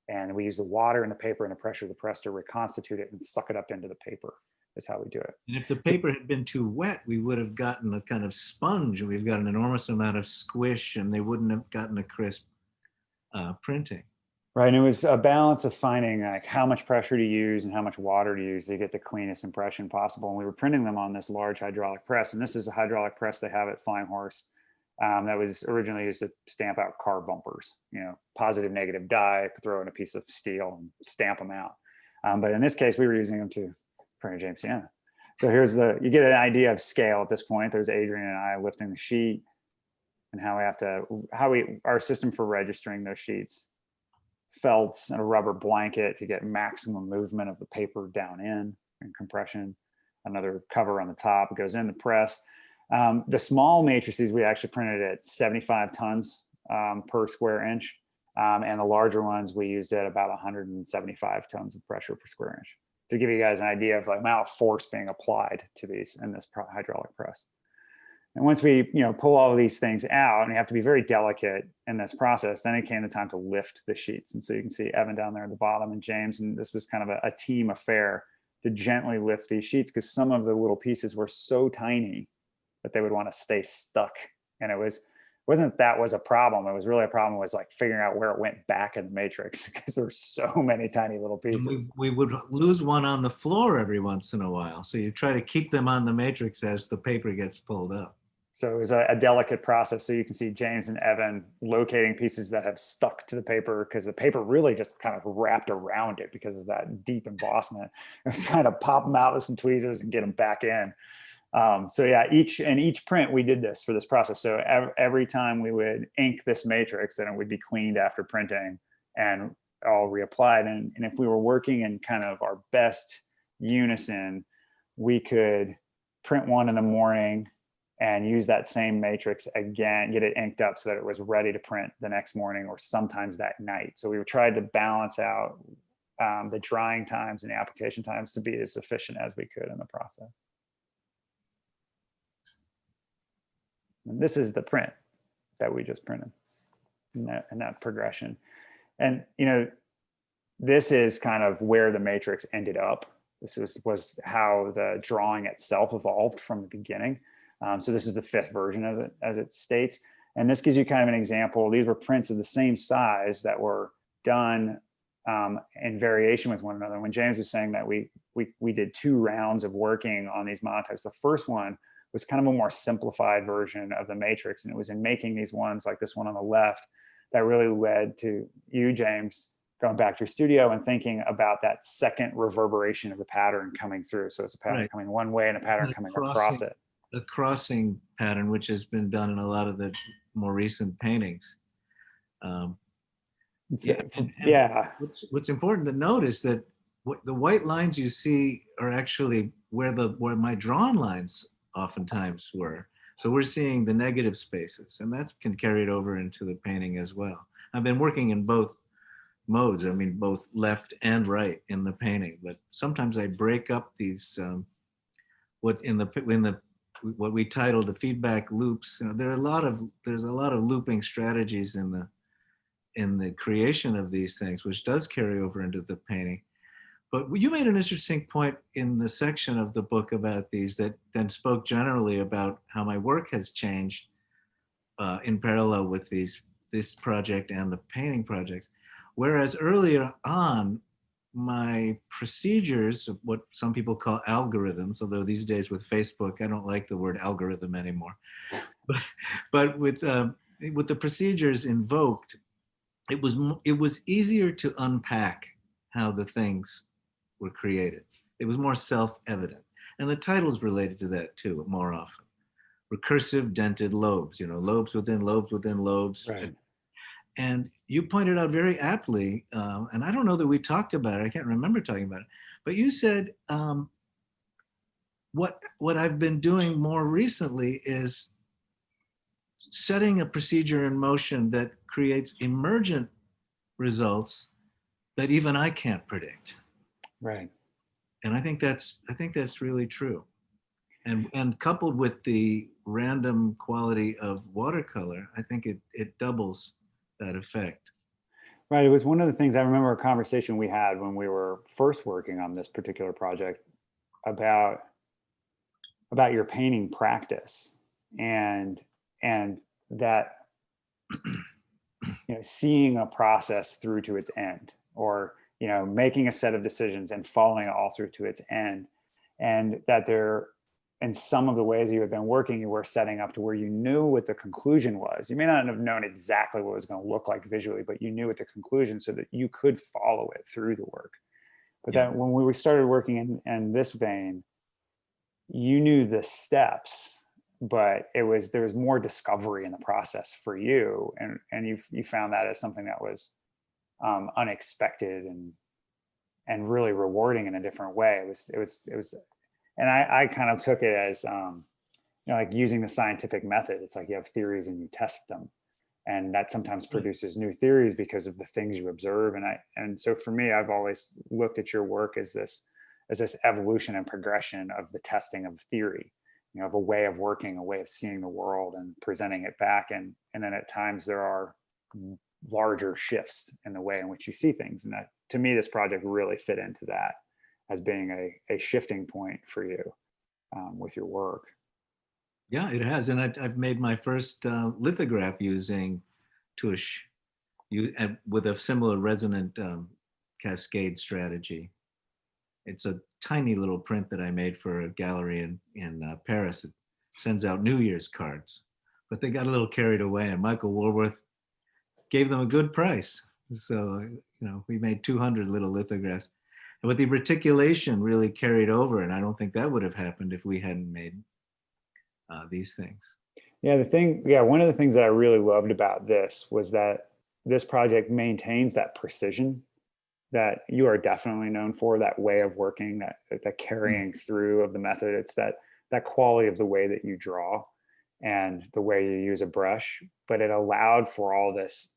And we use the water and the paper and the pressure of the press to reconstitute it and suck it up into the paper. Is how we do it. And if the paper had been too wet, we would have gotten a kind of sponge, and we've got an enormous amount of squish, and they wouldn't have gotten a crisp printing. Right, and it was a balance of finding like how much pressure to use and how much water to use to get the cleanest impression possible. And we were printing them on this large hydraulic press, and this is a hydraulic press they have at Flying Horse. That was originally used to stamp out car bumpers, positive, negative dye, throw in a piece of steel and stamp them out. But in this case, we were using them to print a James Siena. So you get an idea of scale at this point. There's Adrian and I lifting the sheet and our system for registering those sheets. felts and a rubber blanket to get maximum movement of the paper down in and compression. Another cover on the top, it goes in the press. The small matrices we actually printed at 75 tons per square inch. And the larger ones we used at about 175 tons of pressure per square inch, to give you guys an idea of the amount of force being applied to these in this hydraulic press. And once we, pull all of these things out, and you have to be very delicate in this process, then it came the time to lift the sheets. And so you can see Evan down there at the bottom and James, and this was kind of a team affair to gently lift these sheets, because some of the little pieces were so tiny that they would want to stay stuck. And it wasn't that was a problem. It was really a problem was like figuring out where it went back in the matrix, because there's so many tiny little pieces. We would lose one on the floor every once in a while. So you try to keep them on the matrix as the paper gets pulled up. So it was a delicate process. So you can see James and Evan locating pieces that have stuck to the paper, because the paper really just kind of wrapped around it because of that deep embossment. It was trying to pop them out with some tweezers and get them back in. So yeah, each print we did this for this process. So every time we would ink this matrix, then it would be cleaned after printing and all reapplied. And if we were working in kind of our best unison, we could print one in the morning and use that same matrix again, get it inked up so that it was ready to print the next morning or sometimes that night. So we tried to balance out the drying times and the application times to be as efficient as we could in the process. And this is the print that we just printed in that progression. And, this is kind of where the matrix ended up. This was how the drawing itself evolved from the beginning. So this is the 5th version as it states. And this gives you kind of an example. These were prints of the same size that were done in variation with one another. When James was saying that we did 2 rounds of working on these monotypes, the first one was kind of a more simplified version of the matrix. And it was in making these ones like this one on the left that really led to you, James, going back to your studio and thinking about that second reverberation of the pattern coming through. So it's a pattern coming one way and a pattern coming across it. A crossing pattern, which has been done in a lot of the more recent paintings. What's important to note is that the white lines you see are actually where my drawn lines oftentimes were. So we're seeing the negative spaces, and that can carry it over into the painting as well. I've been working in both modes, I mean, both left and right in the painting, but sometimes I break up these, what we titled the feedback loops. There's a lot of looping strategies in the creation of these things, which does carry over into the painting. But you made an interesting point in the section of the book about these that then spoke generally about how my work has changed in parallel with this project and the painting project. Whereas earlier on, my procedures, what some people call algorithms, although these days with Facebook, I don't like the word algorithm anymore. But with the procedures invoked, it was easier to unpack how the things were created. It was more self-evident. And the title's related to that too, more often. Recursive dented lobes, lobes within lobes within lobes. Right. And you pointed out very aptly, and I don't know that we talked about it, I can't remember talking about it, but you said what I've been doing more recently is setting a procedure in motion that creates emergent results that even I can't predict. Right. And I think that's really true. And coupled with the random quality of watercolor, I think it doubles that effect. Right. It was one of the things I remember a conversation we had when we were first working on this particular project about your painting practice and that seeing a process through to its end, or making a set of decisions and following it all through to its end, and that there, in some of the ways you had been working, you were setting up to where you knew what the conclusion was. You may not have known exactly what it was going to look like visually, but you knew what the conclusion, so that you could follow it through the work. But then when we started working in this vein, you knew the steps, but there was more discovery in the process for you, and you found that as something that was unexpected and really rewarding in a different way. It was, and I kind of took it as, like using the scientific method. It's like you have theories and you test them, and that sometimes produces new theories because of the things you observe. And so for me, I've always looked at your work as this evolution and progression of the testing of theory, of a way of working, a way of seeing the world and presenting it back. And then at times there are larger shifts in the way in which you see things. And that, to me, this project really fit into that as being a shifting point for you with your work. Yeah, it has. And I've made my first lithograph using tush with a similar resonant cascade strategy. It's a tiny little print that I made for a gallery in Paris. It sends out New Year's cards, but they got a little carried away, and Michael Woolworth gave them a good price. So, we made 200 little lithographs. But the reticulation really carried over, and I don't think that would have happened if we hadn't made these things. One of the things that I really loved about this was that this project maintains that precision that you are definitely known for, that way of working, that carrying through of the method. It's that quality of the way that you draw and the way you use a brush, but it allowed for all this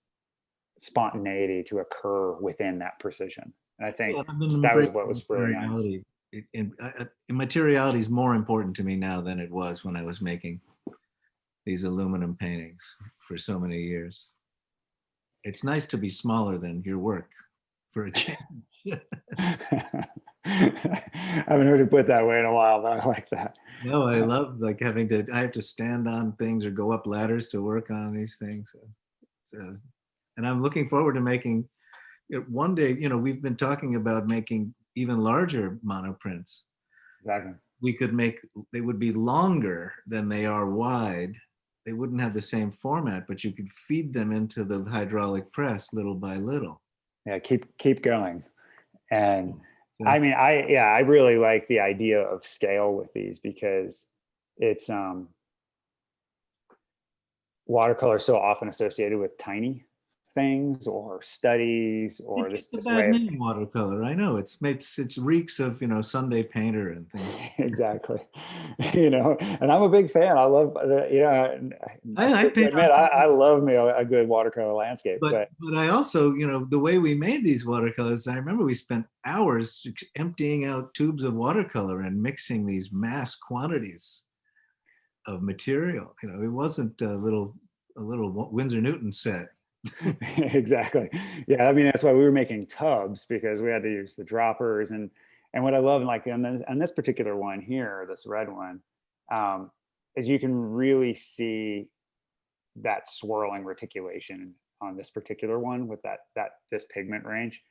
spontaneity to occur within that precision. And I think that was what was really nice. Materiality is more important to me now than it was when I was making these aluminum paintings for so many years. It's nice to be smaller than your work for a change. I haven't heard it put that way in a while, but I like that. No, I love I have to stand on things or go up ladders to work on these things. And I'm looking forward to making it one day. We've been talking about making even larger monoprints. Exactly. They would be longer than they are wide. They wouldn't have the same format, but you could feed them into the hydraulic press little by little. Yeah, keep going. And I mean, I really like the idea of scale with these, because it's watercolor is so often associated with tiny things or studies or this way of watercolor. I know it's reeks of Sunday painter and things. Exactly. And I'm a big fan. I love I love me a good watercolor landscape. But I also, the way we made these watercolors, I remember we spent hours emptying out tubes of watercolor and mixing these mass quantities of material. It wasn't a little Winsor Newton set. Exactly. Yeah, I mean, that's why we were making tubs, because we had to use the droppers. And what I love, like on this particular one here, this red one, is you can really see that swirling reticulation on this particular one with this pigment range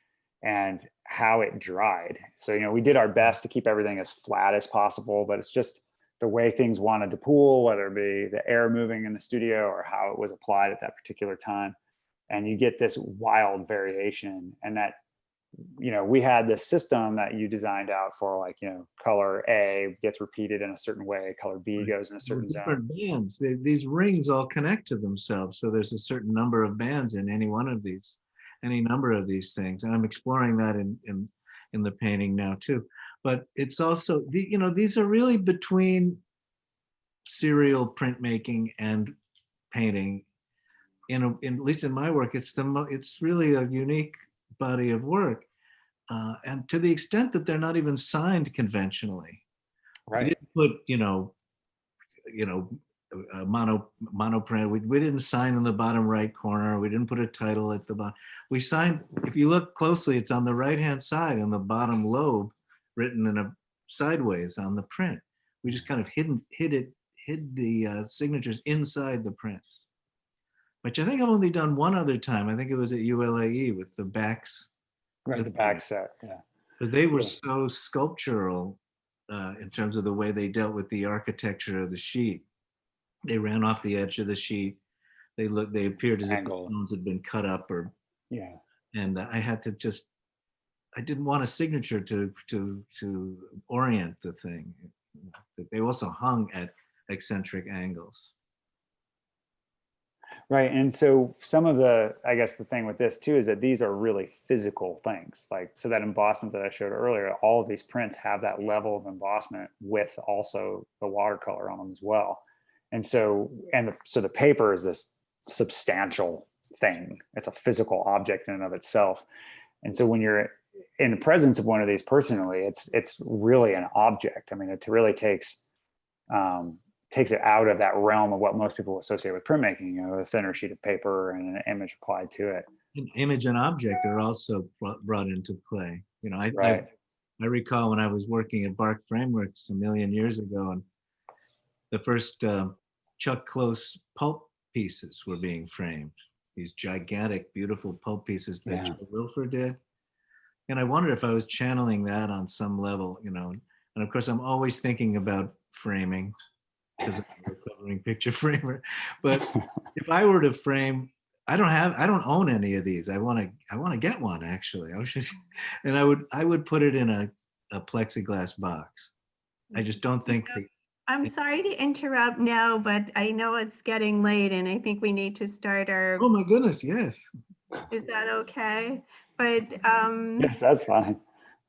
and how it dried. So we did our best to keep everything as flat as possible, but it's just the way things wanted to pool, whether it be the air moving in the studio or how it was applied at that particular time. And you get this wild variation. And that, we had this system that you designed out for, like, color A gets repeated in a certain way, color B goes in a certain zone. Bands. These rings all connect to themselves. So there's a certain number of bands in any number of these things. And I'm exploring that in the painting now too. But it's also, these are really between serial printmaking and painting. At least in my work, it's really a unique body of work, and to the extent that they're not even signed conventionally. Right. We didn't put monoprint. We didn't sign in the bottom right corner. We didn't put a title at the bottom. We signed. If you look closely, it's on the right hand side in the bottom lobe, written in a sideways on the print. We just kind of hid the signatures inside the prints. Which I think I've only done one other time. I think it was at ULAE with the backs. Right, the back set, yeah. Because they were so sculptural in terms of the way they dealt with the architecture of the sheet. They ran off the edge of the sheet. They appeared as if the stones had been cut up and I had to I didn't want a signature to orient the thing. They also hung at eccentric angles. Right. And so some of the, I guess the thing with this too is that these are really physical things. Like, so that embossment that I showed earlier, all of these prints have that level of embossment with also the watercolor on them as well. And so, so the paper is this substantial thing. It's a physical object in and of itself. And so when you're in the presence of one of these personally, it's really an object. I mean, it really takes it out of that realm of what most people associate with printmaking, you know, a thinner sheet of paper and an image applied to it. An image and object are also brought into play. You know, Right. I recall when I was working at Bark Frameworks a million years ago, and the first Chuck Close pulp pieces were being framed. These gigantic, beautiful pulp pieces that Yeah. Joe Wilfer did. And I wondered if I was channeling that on some level, you know. And of course, I'm always thinking about framing because I'm a recovering picture framer. But if I were to frame, I don't own any of these. I want to get one actually. And I would put it in a plexiglass box. I just don't think I'm sorry to interrupt now, but I know it's getting late and I think we need to start our, oh my goodness, yes. is that okay? But Yes, that's fine.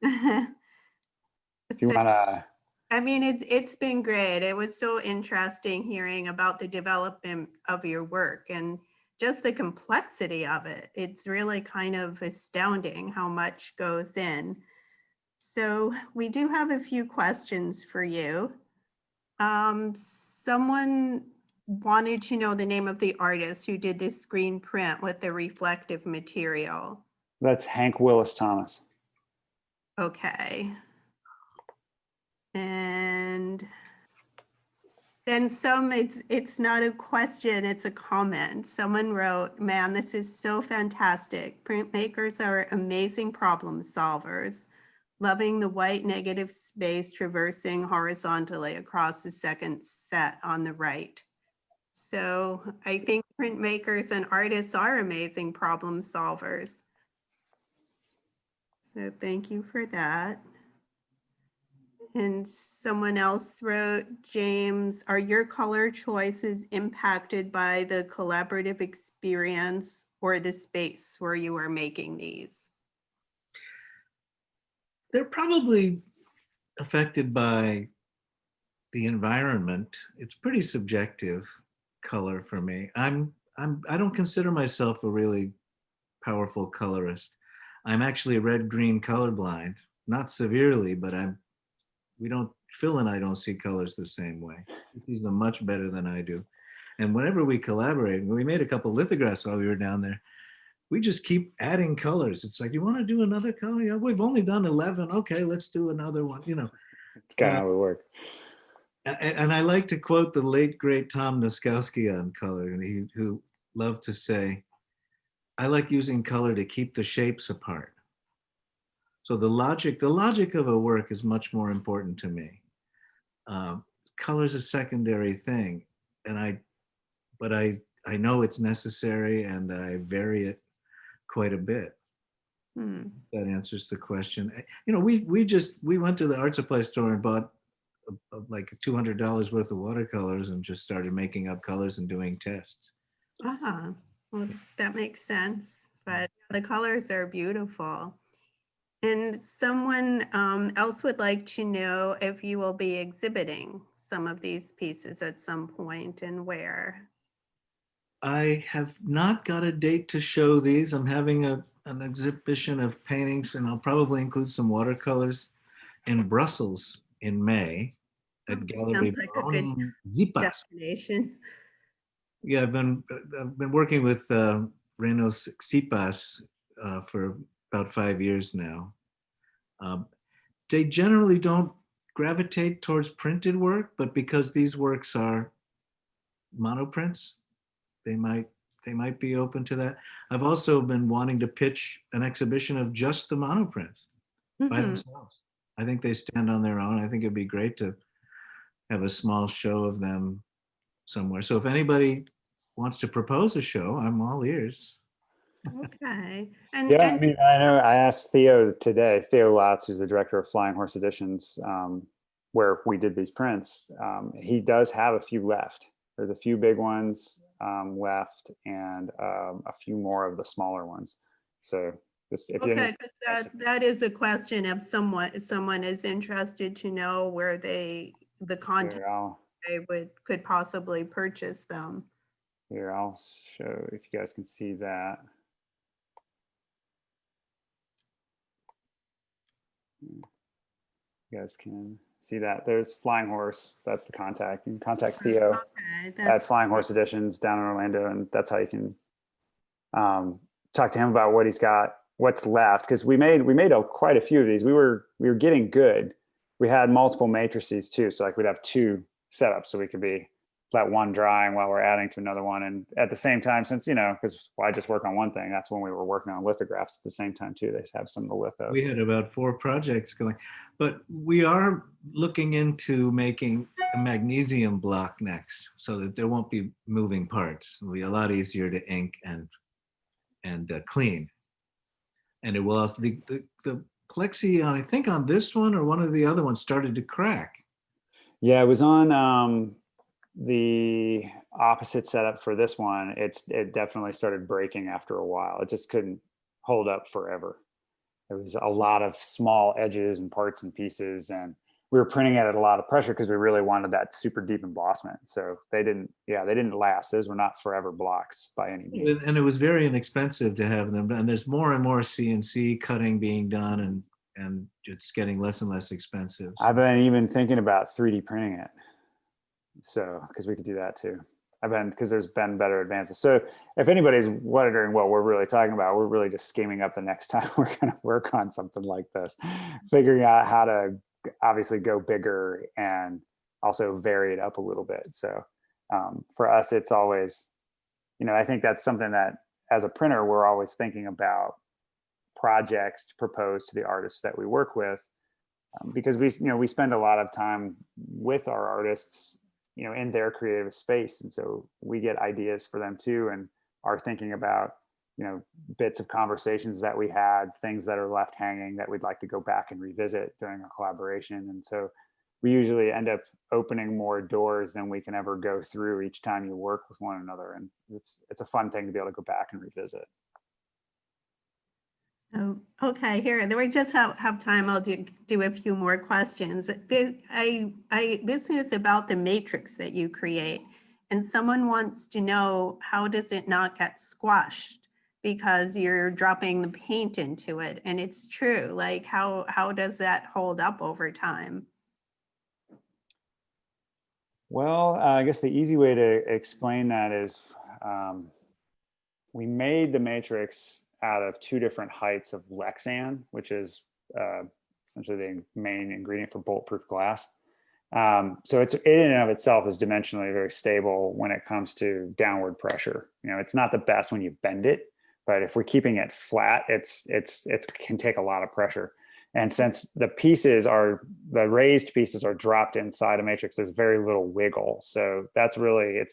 If you so, want to, I mean, it's been great. It was so interesting hearing about the development of your work and just the complexity of it. It's really kind of astounding how much goes in. So we do have a few questions for you. Someone wanted to know the name of the artist who did this screen print with the reflective material. that's Hank Willis Thomas. Okay. And then it's not a question, it's a comment. Someone wrote, man, this is so fantastic. Printmakers are amazing problem solvers. Loving the white negative space traversing horizontally across the second set on the right. So I think printmakers and artists are amazing problem solvers. So thank you for that. And someone else wrote, James, are your color choices impacted by the collaborative experience or the space where you are making these? They're probably affected by the environment. It's pretty subjective color for me. I don't consider myself a really powerful colorist. I'm actually red-green colorblind, not severely, but Phil and I don't see colors the same way. He sees them much better than I do. And whenever we collaborate, we made a couple lithographs while we were down there, we just keep adding colors. It's like, you want to do another color? Yeah, we've only done 11. Okay, let's do another one, you know. It's kind of how we work. And I like to quote the late, great Tom Noskowski on color, and who loved to say, I like using color to keep the shapes apart. So the logic of a work is much more important to me. Color is a secondary thing, but I know it's necessary, and I vary it quite a bit. That answers the question. You know, we went to the art supply store and bought like $200 worth of watercolors and just started making up colors and doing tests. Well, that makes sense, but the colors are beautiful. And someone else would like to know if you will be exhibiting some of these pieces at some point and where. I have not got a date to show these. I'm having an exhibition of paintings, and I'll probably include some watercolors in Brussels in May at Gallery Sounds like a good Zipas. destination. Yeah, I've been working with Reno Zipas for about 5 years now. They generally don't gravitate towards printed work, but because these works are monoprints, they might be open to that. I've also been wanting to pitch an exhibition of just the monoprints by themselves. I think they stand on their own. I think it'd be great to have a small show of them somewhere. So if anybody wants to propose a show, I'm all ears. Okay. Yeah, I mean, I know I asked Theo today, Theo Latz, who's the director of Flying Horse Editions, where we did these prints. He does have a few left. There's a few big ones. left, and a few more of the smaller ones. So just if you Okay, because that is a question if someone is interested to know where the content here, they could possibly purchase them. I'll show if you guys can see that. You guys can see that. There's Flying Horse. That's the contact. You can contact Theo Okay, at Flying Horse Editions down in Orlando, and that's how you can talk to him about what he's got, what's left. Because we made quite a few of these. We were getting good. We had multiple matrices too, so like we'd have two setups, so we could be let one drying while we're adding to another one, and at the same time, since because I just work on one thing, that's when we were working on lithographs at the same time too. They have some of the lithos. We had about 4 projects going, but we are looking into making a magnesium block next, so that there won't be moving parts. It'll be a lot easier to ink and clean. And it will also the plexi on, I think on this one or one of the other ones, started to crack. Yeah, it was on the opposite setup for this one. It definitely started breaking after a while. It just couldn't hold up forever. There was a lot of small edges and parts and pieces, and we were printing it at a lot of pressure because we really wanted that super deep embossment. So they didn't last. Those were not forever blocks by any means. And it was very inexpensive to have them. And there's more and more CNC cutting being done, and it's getting less and less expensive. So. I've been even thinking about 3D printing it. So, because we could do that too. Because there's been better advances. So if anybody's wondering what we're really talking about, we're really just scheming up the next time we're going to work on something like this, figuring out how to obviously go bigger and also vary it up a little bit. So for us, it's always, I think that's something that as a printer, we're always thinking about projects to propose to the artists that we work with, because we spend a lot of time with our artists in their creative space. And so we get ideas for them too, and are thinking about, bits of conversations that we had, things that are left hanging that we'd like to go back and revisit during our collaboration. And so we usually end up opening more doors than we can ever go through each time you work with one another. And it's a fun thing to be able to go back and revisit. Oh, okay, here, we just have time. I'll do a few more questions. This is about the matrix that you create, and someone wants to know, how does it not get squashed because you're dropping the paint into it? And it's true, like how does that hold up over time? Well, I guess the easy way to explain that is we made the matrix out of 2 different heights of Lexan, which is essentially the main ingredient for bulletproof glass. So it's in and of itself is dimensionally very stable when it comes to downward pressure. It's not the best when you bend it, but if we're keeping it flat, it can take a lot of pressure. And since the raised pieces are dropped inside a matrix, there's very little wiggle. So it's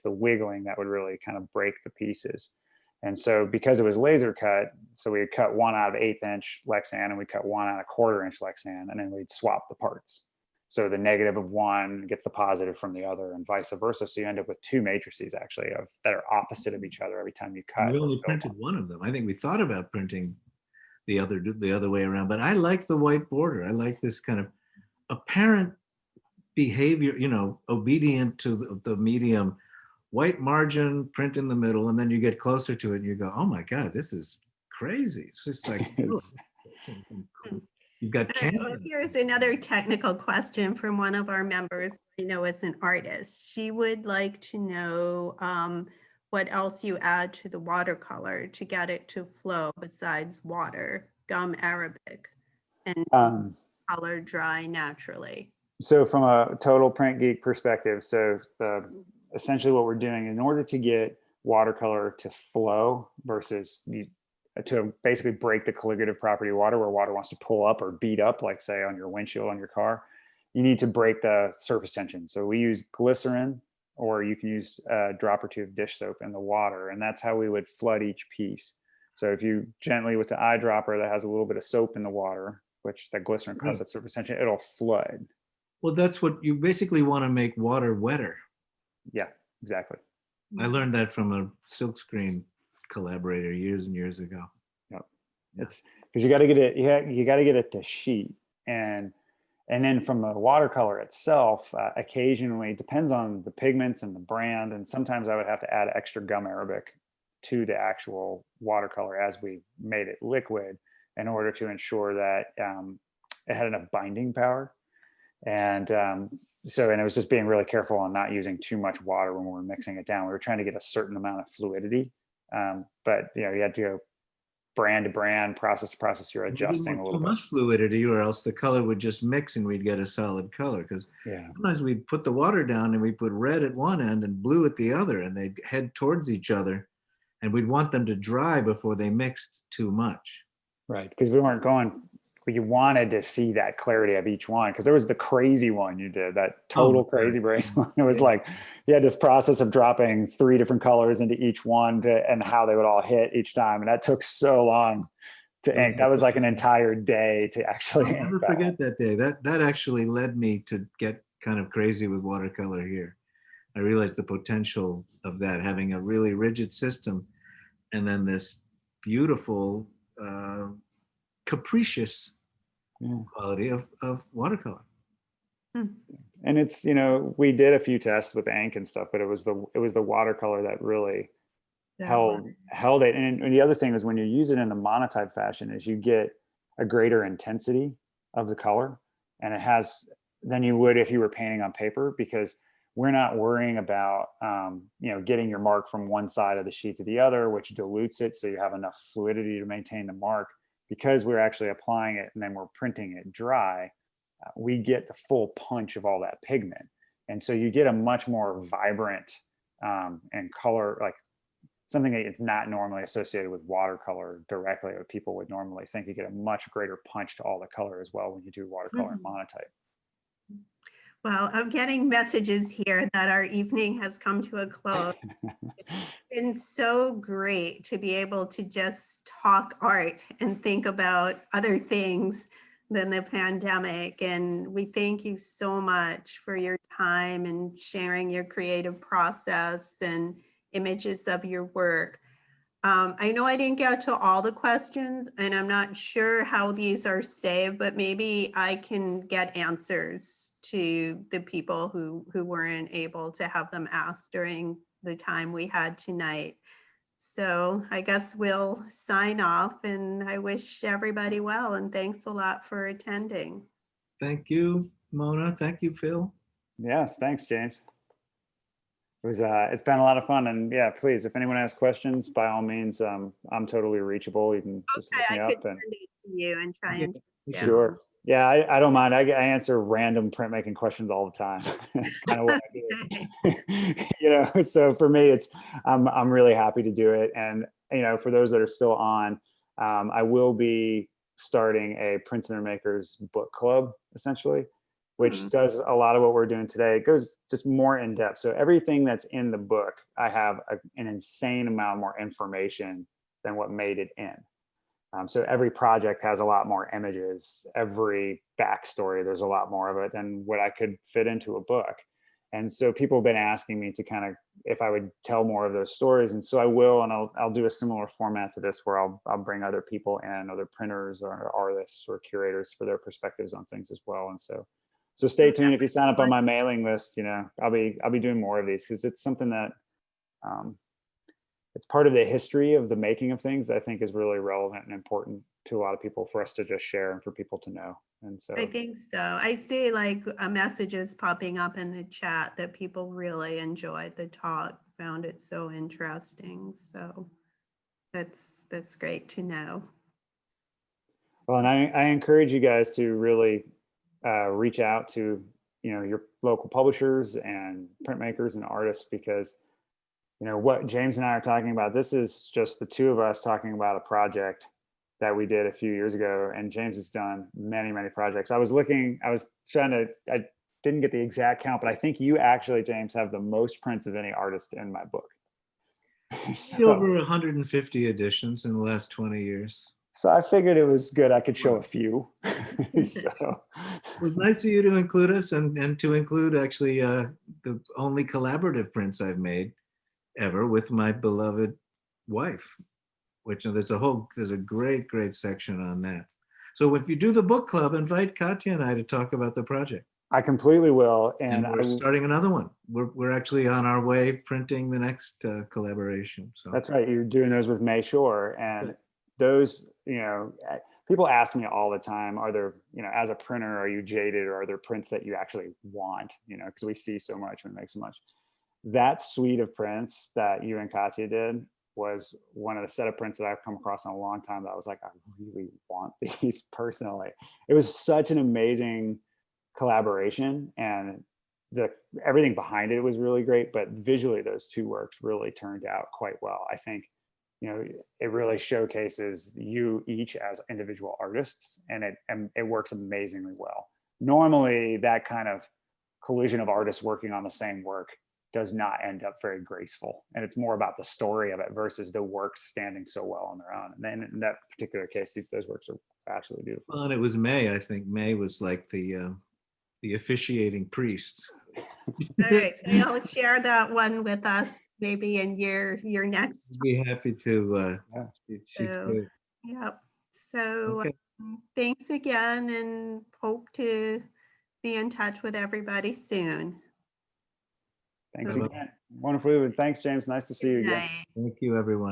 the wiggling that would really kind of break the pieces. And so because it was laser cut, so we would cut 1 out of 1/8 inch Lexan, and we cut 1 out of 1/4 inch Lexan, and then we'd swap the parts. So the negative of one gets the positive from the other, and vice versa. So you end up with 2 matrices actually that are opposite of each other every time you cut. We only printed one of them. I think we thought about printing the other way around, but I like the white border. I like this kind of apparent behavior, obedient to the medium. White margin, print in the middle, and then you get closer to it and you go, oh my God, this is crazy. It's just like, you've got canvas. Here's another technical question from one of our members, is an artist. She would like to know what else you add to the watercolor to get it to flow besides water, gum arabic, and color dry naturally. So from a total print geek perspective, essentially what we're doing in order to get watercolor to flow versus to basically break the colligative property of water, where water wants to pull up or beat up, like say on your windshield on your car, you need to break the surface tension. So we use glycerin, or you can use a drop or 2 of dish soap in the water, and that's how we would flood each piece. So if you gently, with the eyedropper that has a little bit of soap in the water, which that glycerin causes that surface tension, it'll flood. Well, that's what you basically want to make water wetter. Yeah, exactly. I learned that from a silkscreen collaborator years and years ago. Yep. It's because you got to get it. You got to get it to sheet, and then from the watercolor itself, occasionally, it depends on the pigments and the brand, and sometimes I would have to add extra gum arabic to the actual watercolor as we made it liquid in order to ensure that it had enough binding power. And and it was just being really careful on not using too much water when we were mixing it down. We were trying to get a certain amount of fluidity, but you had to go brand to brand, process to process. You're We didn't adjusting a want little too bit. much fluidity, or else the color would just mix and we'd get a solid color. Because Yeah. sometimes we'd put the water down and we put red at one end and blue at the other, and they'd head towards each other, and we'd want them to dry before they mixed too much. Right, because we weren't going. You wanted to see that clarity of each one, because there was the crazy one you did, that total crazy brace one. It was like you had this process of dropping 3 different colors into each one and how they would all hit each time, and that took so long to ink. That was like an entire day to actually I'll ink never that forget one. that day. That actually led me to get kind of crazy with watercolor here. I realized the potential of that, having a really rigid system and then this beautiful, capricious Yeah. quality of watercolor. And it's, we did a few tests with ink and stuff, but it was the watercolor that really held it. And the other thing is, when you use it in a monotype fashion, is you get a greater intensity of the color, and it has than you would if you were painting on paper, because we're not worrying about getting your mark from one side of the sheet to the other, which dilutes it so you have enough fluidity to maintain the mark. Because we're actually applying it and then we're printing it dry, we get the full punch of all that pigment, and so you get a much more vibrant and color, like something that it's not normally associated with watercolor directly, what people would normally think. You get a much greater punch to all the color as well when you do watercolor and monotype. Well, I'm getting messages here that our evening has come to a close. It's been so great to be able to just talk art and think about other things than the pandemic. And we thank you so much for your time and sharing your creative process and images of your work. I know I didn't get to all the questions, and I'm not sure how these are saved, but maybe I can get answers to the people who weren't able to have them asked during the time we had tonight. So I guess we'll sign off, and I wish everybody well, and thanks a lot for attending. Thank you, Mona. Thank you, Phil. Yes, thanks, James. It's been a lot of fun, and yeah, please, if anyone has questions, by all means, I'm totally reachable. You can just look me I up could send it to you and try and Sure. Yeah, I don't mind. I answer random printmaking questions all the time. It's kind of what I do. So for me, I'm really happy to do it. And for those that are still on, I will be starting a Princeton Makers book club, essentially, which does a lot of what we're doing today. It goes just more in depth. So everything that's in the book, I have an insane amount more information than what made it in. So every project has a lot more images, every backstory, there's a lot more of it than what I could fit into a book. And so people have been asking me to kind of, if I would tell more of those stories. And so I will, and I'll do a similar format to this, where I'll bring other people in, other printers or artists or curators, for their perspectives on things as well. And so stay tuned. If you sign up on my mailing list, I'll be doing more of these, because it's something that it's part of the history of the making of things that I think is really relevant and important to a lot of people, for us to just share and for people to know. And so I think so. I see like messages popping up in the chat that people really enjoyed the talk, found it so interesting. So that's great to know. Well, and I encourage you guys to really reach out to your local publishers and printmakers and artists, because what James and I are talking about, this is just the two of us talking about a project that we did a few years ago, and James has done many projects. I didn't get the exact count, but I think you actually, James, have the most prints of any artist in my book. Over 150 editions in the last 20 years. So I figured it was good I could show a few. So it was nice of you to include us, and to include actually the only collaborative prints I've made. ever with my beloved wife, which there's a great section on that. So if you do the book club, invite Katya and I to talk about the project. I completely will. And And we're starting another one. We're actually on our way printing the next collaboration. So that's right. You're doing those with May Shore, and those, people ask me all the time, are there, as a printer, are you jaded, or are there prints that you actually want, because we see so much and make so much. That suite of prints that you and Katya did was one of the set of prints that I've come across in a long time that I was like, I really want these personally. It was such an amazing collaboration, and everything behind it was really great, but visually those two works really turned out quite well. I think, it really showcases you each as individual artists, and it works amazingly well. Normally that kind of collision of artists working on the same work does not end up very graceful, and it's more about the story of it versus the works standing so well on their own. And then in that particular case, those works are absolutely beautiful. Well, and it was May. I think May was like the officiating priest. All right, so you'll share that one with us maybe in your next. I'd be happy to. Yeah. She's So, great. Yep. So Okay. thanks again, and hope to be in touch with everybody soon. Thanks So- again. Wonderful. Thanks, James. Nice to see you Good again. night. Thank you, everyone.